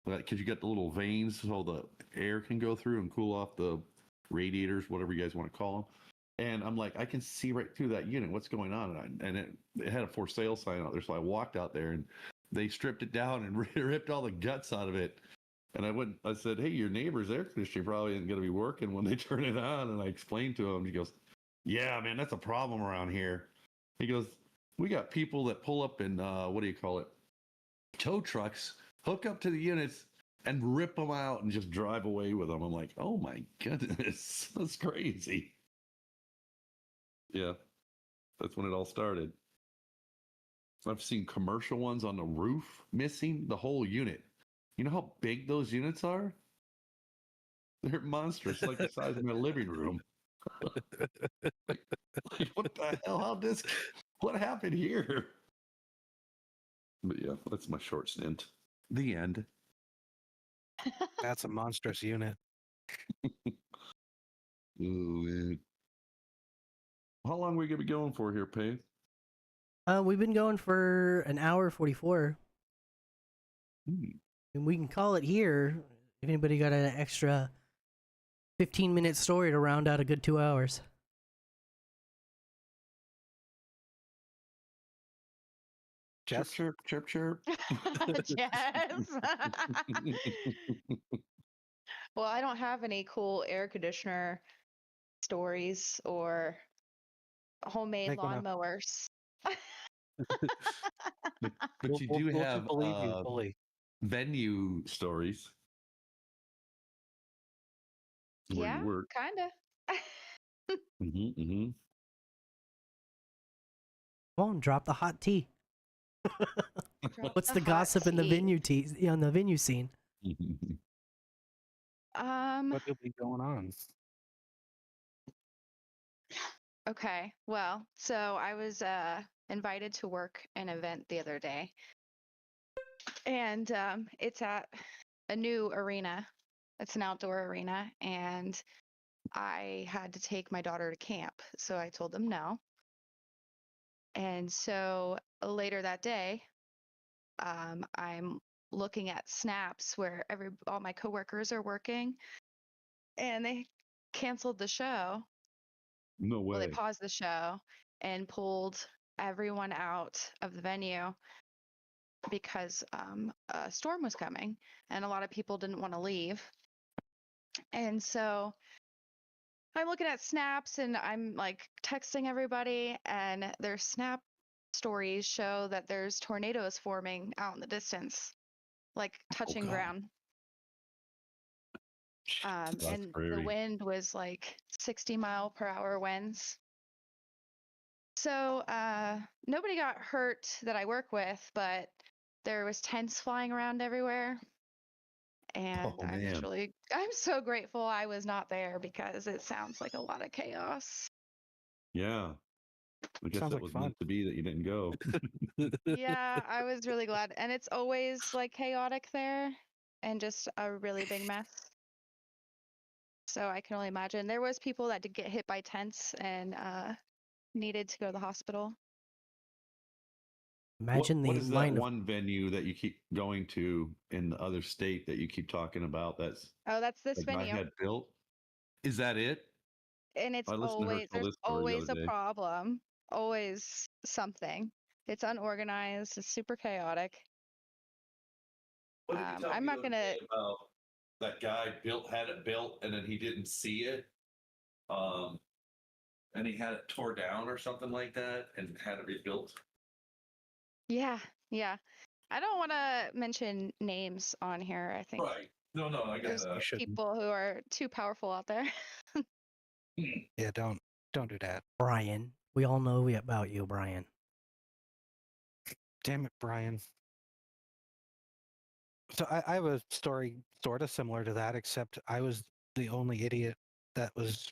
because you got the little veins so the air can go through and cool off the radiators, whatever you guys want to call them. And I'm like, I can see right through that unit. What's going on? And it had a for sale sign out there. So I walked out there and they stripped it down and ripped all the guts out of it. And I said, "Hey, your neighbor's air conditioner probably isn't going to be working when they turn it on." And I explained to him. He goes, "Yeah, man, that's a problem around here." He goes, "We got people that pull up in, what do you call it? Tow trucks, hook up to the units and rip them out and just drive away with them." I'm like, "Oh my goodness, that's crazy." Yeah, that's when it all started. I've seen commercial ones on the roof missing the whole unit. You know how big those units are? They're monstrous, like the size of my living room. Like, what the hell? What happened here? But yeah, that's my short stint. The end. That's a monstrous unit. Ooh, How long are we gonna be going for here, Pay? We've been going for an hour 44, and we can call it here. If anybody got an extra 15-minute story to round out a good 2 hours. Jess? Chirp, chirp, chirp, chirp. Yes. Well, I don't have any cool air conditioner stories or homemade Make one up. lawnmowers. But you do We'll just have believe you fully. venue stories where Yeah, you work. kind of. Mm-hmm. Come on, drop the hot tea. What's the hot gossip in the tea? on the venue scene? What will be going on? Okay. Well, so I was invited to work an event the other day, and it's at a new arena. It's an outdoor arena, and I had to take my daughter to camp, so I told them no. And so later that day, I'm looking at snaps where all my coworkers are working, and they canceled the show. No Well, they way. paused the show and pulled everyone out of the venue because a storm was coming, and a lot of people didn't want to leave. And so I'm looking at snaps and I'm like texting everybody, and their snap stories show that there's tornadoes forming out in the distance, like touching God. ground. That's And the prairie. wind was like 60-mile-per-hour winds. So nobody got hurt that I work with, but there was tents flying around everywhere. And Oh, man. I'm so grateful I was not there because it sounds like a lot of chaos. Yeah. I guess Sounds that like was fun. meant to be that you didn't go. Yeah, I was really glad. And it's always like chaotic there and just a really big mess. So I can only imagine. There was people that did get hit by tents and needed to go to the hospital. Imagine what the is that line of one venue that you keep going to in the other state that you keep talking about that's Oh, that's this the guy venue. had built? Is that it? And it's I listened to her always, tell there's this story the always other a day. problem, always something. It's unorganized, it's super chaotic. What did you tell I'm me not the other gonna. day about that guy had it built and then he didn't see it? And he had it tore down or something like that and had it rebuilt. Yeah, yeah. I don't want to mention names on here. I think Right. No, I got there's that. You shouldn't. people who are too powerful out there. Yeah, don't do that. Brian. We all know about you, Brian. Damn it, Brian. So I have a story sort of similar to that, except I was the only idiot that was,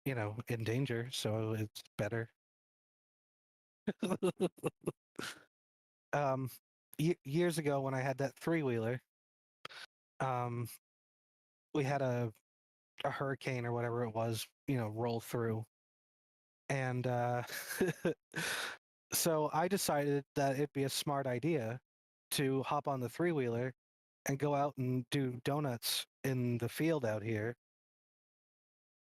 in danger, so it's better. Years ago when I had that three-wheeler, we had a hurricane or whatever it was, roll through. And so I decided that it'd be a smart idea to hop on the three-wheeler and go out and do donuts in the field out here.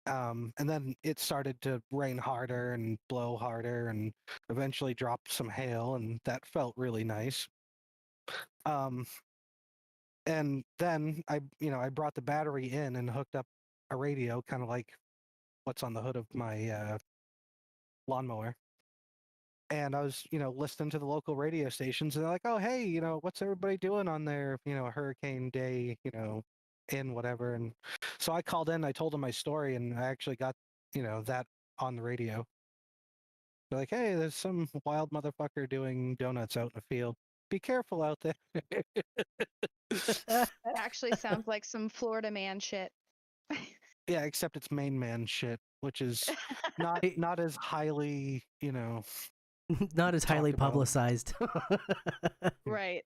And then it started to rain harder and blow harder and eventually drop some hail, and that felt really nice. And then I brought the battery in and hooked up a radio, kind of like what's on the hood of my lawnmower. And I was, listening to the local radio stations, and they're like, "Oh, hey, what's everybody doing on their, hurricane day, in whatever." And so I called in, I told them my story, and I actually got, that on the radio. They're like, "Hey, there's some wild motherfucker doing donuts out in the field. Be careful out there." That actually sounds like some Florida man shit. Yeah, except it's main man shit, which is not as highly, Not as highly talked about. publicized. Right.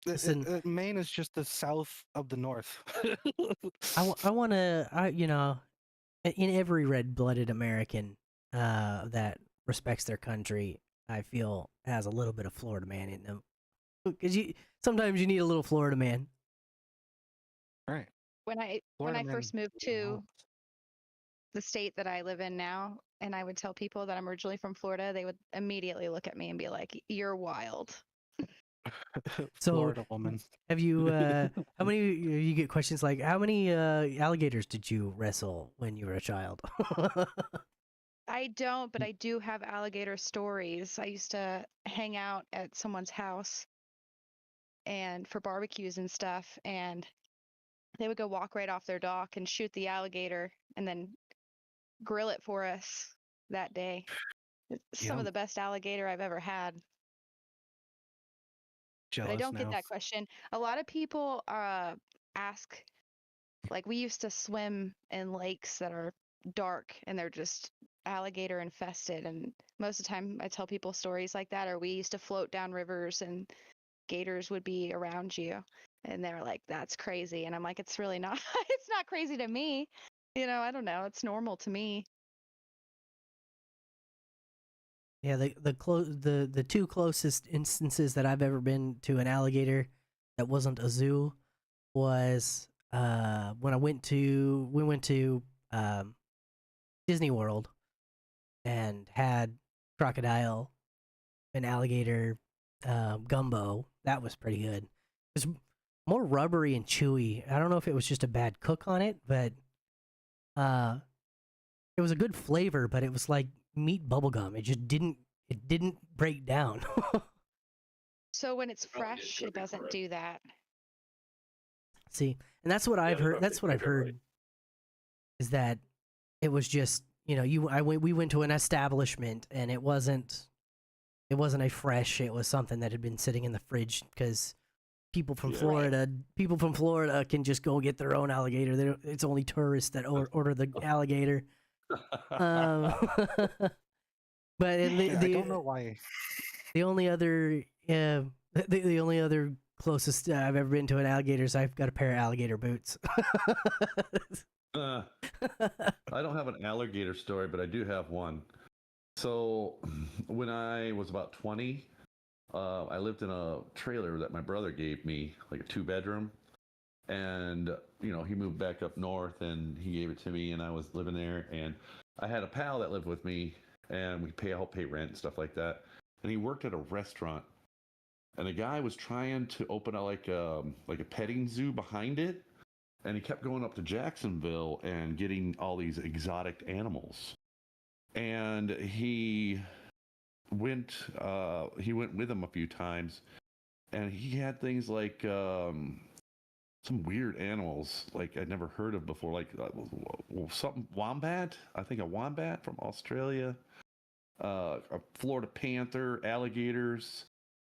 Listen, Maine is just the south of the north. I want to, in every red-blooded American that respects their country, I feel has a little bit of Florida man in them. Because sometimes you need a little Florida man. Right. When I Florida men first moved get to along. the state that I live in now, and I would tell people that I'm originally from Florida, they would immediately look at me and be like, "You're wild." So, Florida woman. have you? How many? You get questions like, "How many alligators did you wrestle when you were a child?" I don't, but I do have alligator stories. I used to hang out at someone's house and for barbecues and stuff, and they would go walk right off their dock and shoot the alligator and then grill it for us that day. It's some of Yum. the best alligator I've ever had. But I Jealous don't get now. that question. A lot of people ask, like, we used to swim in lakes that are dark and they're just alligator infested. And most of the time, I tell people stories like that, or we used to float down rivers and gators would be around you. And they're like, that's crazy. And I'm like, it's really not. It's not crazy to me. I don't know. It's normal to me. Yeah, the two closest instances that I've ever been to an alligator that wasn't a zoo was when we went to Disney World and had crocodile and alligator gumbo. That was pretty good. It was more rubbery and chewy. I don't know if it was just a bad cook on it, but uh, it was a good flavor. But it was like meat bubblegum. It didn't break down. So when it's fresh, it doesn't do that. See, and that's what I've heard. That's what I've heard is that it was just we went to an establishment and it wasn't a fresh. It was something that had been sitting in the fridge because people from Florida can just go get their own alligator. It's only tourists that order the alligator. But I don't know why. the only other the only other closest I've ever been to an alligator is I've got a pair of alligator boots. I don't have an alligator story, but I do have one. So when I was about 20, I lived in a trailer that my brother gave me, like a 2-bedroom. And, he moved back up north and he gave it to me and I was living there. And I had a pal that lived with me and we help pay rent and stuff like that. And he worked at a restaurant. And the guy was trying to open like a petting zoo behind it. And he kept going up to Jacksonville and getting all these exotic animals. And he went with him a few times, and he had things like some weird animals like I'd never heard of before, like something wombat. I think a wombat from Australia, a Florida panther, alligators.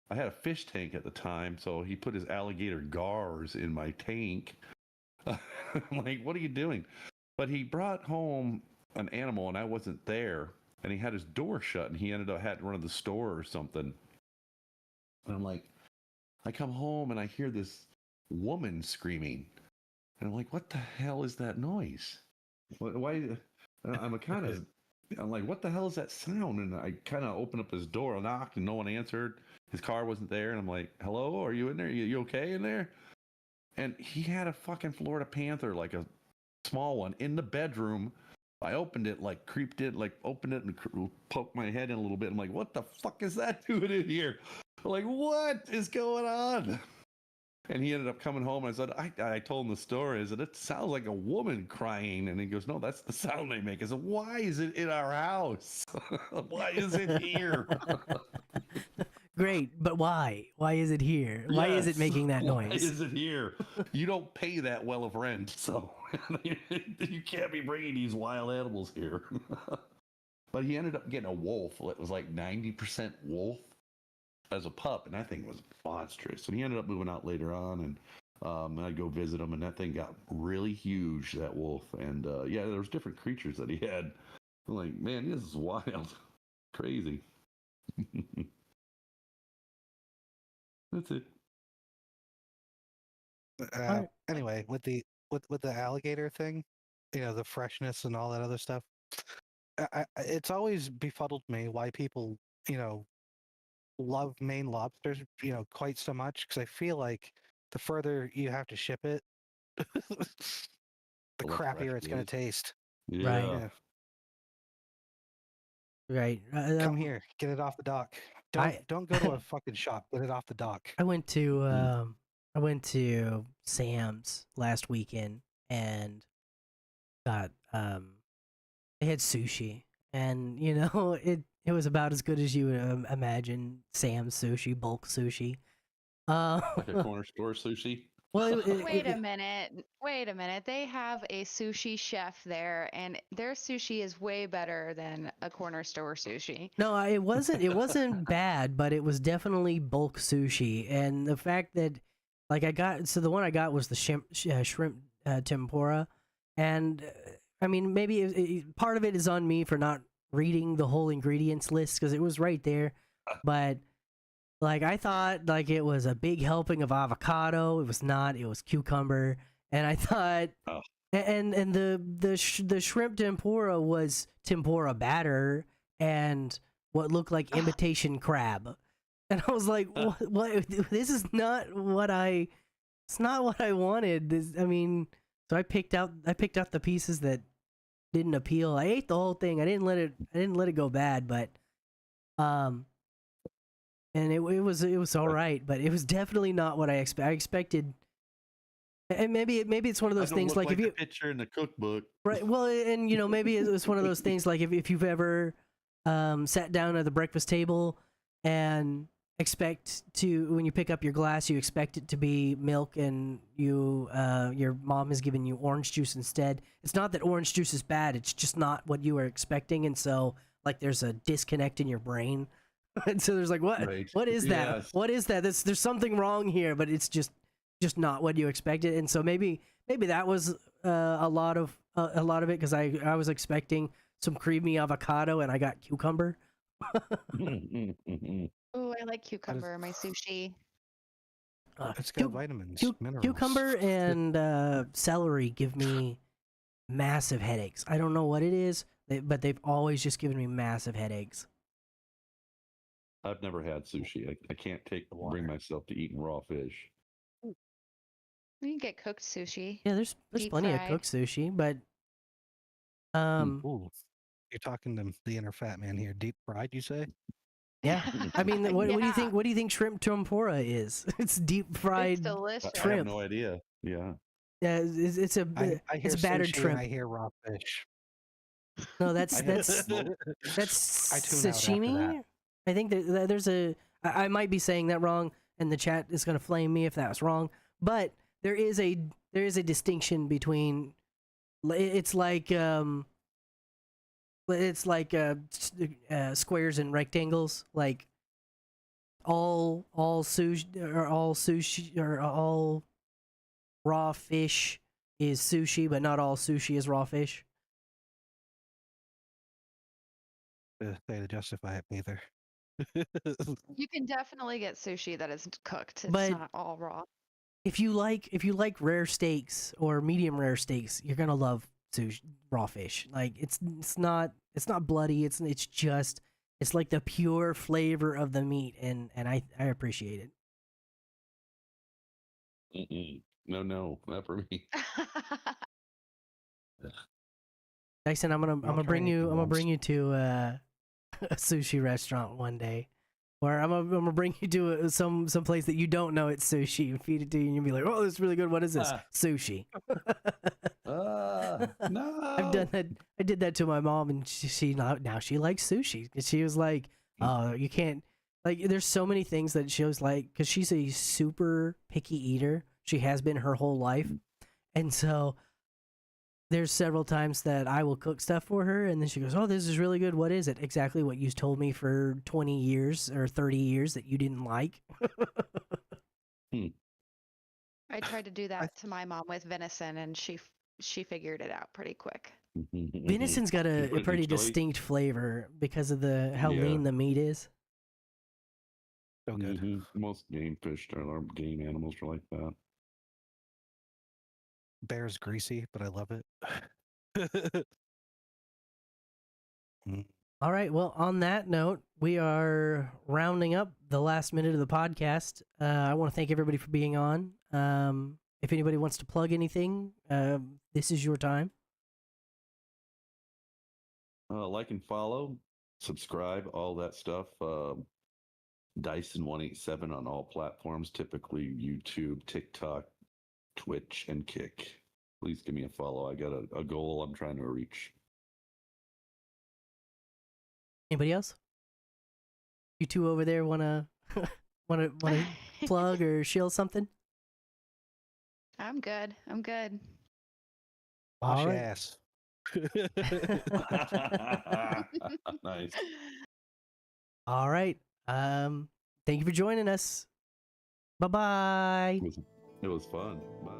I had a fish tank at the time, so he put his alligator gars in my tank. I'm like, what are you doing? But he brought home an animal and I wasn't there, and he had his door shut and he ended up had to run to the store or something. And I'm like, I come home and I hear this woman screaming. And I'm like, what the hell is that noise? Why? I'm like, what the hell is that sound? And I kind of opened up his door, I knocked, and no one answered. His car wasn't there. And I'm like, hello, are you in there? You okay in there? And he had a fucking Florida panther, like a small one, in the bedroom. I opened it, like creeped it, like opened it and poked my head in a little bit. I'm like, what the fuck is that doing in here? I'm like, what is going on? And he ended up coming home. And I said, I told him the story. I said, it sounds like a woman crying. And he goes, no, that's the sound they make. I said, why is it in our house? Why is it here? Great, but why? Why is it here? Why is it making that noise? Why is it here? You don't pay that well of rent, so you can't be bringing these wild animals here. But he ended up getting a wolf that was like 90% wolf as a pup, and that thing was monstrous. And he ended up moving out later on, and I'd go visit him, and that thing got really huge, that wolf. And yeah, there was different creatures that he had. I'm like, man, this is wild, crazy. That's it. Anyway, with the alligator thing, the freshness and all that other stuff. It's always befuddled me why people, love Maine lobsters, quite so much, because I feel like the further you have to ship it, the The less crappier fresh it's it going is. to taste. Right. Yeah. Yeah. Right. Come here, get it off the dock. I- Don't go to a fucking shop. Get it off the dock. I went to Sam's last weekend and got they had sushi, and it was about as good as you would imagine Sam's sushi, bulk sushi. Like a corner store sushi. Well, Wait a minute. Wait a minute. They have a sushi chef there, and their sushi is way better than a corner store sushi. no, it wasn't. It wasn't bad, but it was definitely bulk sushi, and the fact that the one I got was the shrimp tempura, and I mean maybe part of it is on me for not reading the whole ingredients list because it was right there, but. Like I thought, like it was a big helping of avocado. It was not. It was cucumber, and I thought, Oh. and the shrimp tempura was tempura batter and what looked like imitation crab, and I was like, what? This is not what I. It's not what I wanted. I mean, so I picked out the pieces that didn't appeal. I ate the whole thing. I didn't let it go bad, but and it was all right, but it was definitely not what I expected. I expected, and maybe it's one of those things like if you the picture in the cookbook, right, well, and maybe it's one of those things like if you've ever sat down at the breakfast table and expect to when you pick up your glass you expect it to be milk and your mom has given you orange juice instead. It's not that orange juice is bad, it's just not what you were expecting, and so like there's a disconnect in your brain. And so there's like, Right. what is that? Yes. What is that? There's something wrong here, but it's just not what you expected. And so maybe that was a lot of it because I was expecting some creamy avocado and I got cucumber. Oh, I like cucumber in my sushi. It's got vitamins, minerals. Cucumber and celery give me massive headaches. I don't know what it is, but they've always just given me massive headaches. I've never had sushi. I can't bring myself to eating raw fish. You can get cooked sushi. Yeah, there's Deep plenty of fried. cooked sushi, but Ooh, you're talking to the inner fat man here. Deep fried, you say? yeah. I mean, what do you Yeah. think? What do you think shrimp tempura is? It's deep fried. It's delicious. I have Shrimp. no idea. Yeah. Yeah, it's a I hear it's battered sushi shrimp. and I hear raw fish. No, that's I had that's smoked- that's I tune out after sashimi. that. I think there's a. I might be saying that wrong, and the chat is gonna flame me if that was wrong. But there is a distinction between. It's like squares and rectangles. Like all sushi or all raw fish is sushi, but not all sushi is raw fish. They to justify it neither. You can definitely get sushi that is cooked. It's But- not all raw. If you like rare steaks or medium rare steaks, you're gonna love sushi, raw fish. Like it's not bloody. It's just it's like the pure flavor of the meat, and I appreciate it. No, not for me. Dyson, I'm gonna try bring you anything to a sushi restaurant one day, or I'm gonna bring you to some place that you don't know it's sushi and feed it to you, and you'll be like, oh, this is really good. What is this? Sushi. No. I've done that. I did that to my mom, and she now she likes sushi. And she was like, "Oh, you can't." Like, there's so many things that she was like, because she's a super picky eater. She has been her whole life, and so there's several times that I will cook stuff for her, and then she goes, "Oh, this is really good. What is it?" Exactly what you told me for 20 years or 30 years that you didn't like. I tried to do that to my mom with venison, and she figured it out pretty quick. Venison's got You a put it in pretty chili? distinct flavor because of how Yeah. lean the meat is. So good. Most game fish or game animals are like that. Bear's greasy, but I love it. All right. Well, on that note, we are rounding up the last minute of the podcast. I want to thank everybody for being on. If anybody wants to plug anything, this is your time. Like and follow, subscribe, all that stuff. Dyson187 on all platforms, typically YouTube, TikTok, Twitch, and Kick. Please give me a follow. I got a goal I'm trying to reach. Anybody else? You two over there wanna wanna plug or shill something? I'm good. I'm good. Wash All your right. ass. Nice. All right. Thank you for joining us. Bye bye. It was fun. Bye.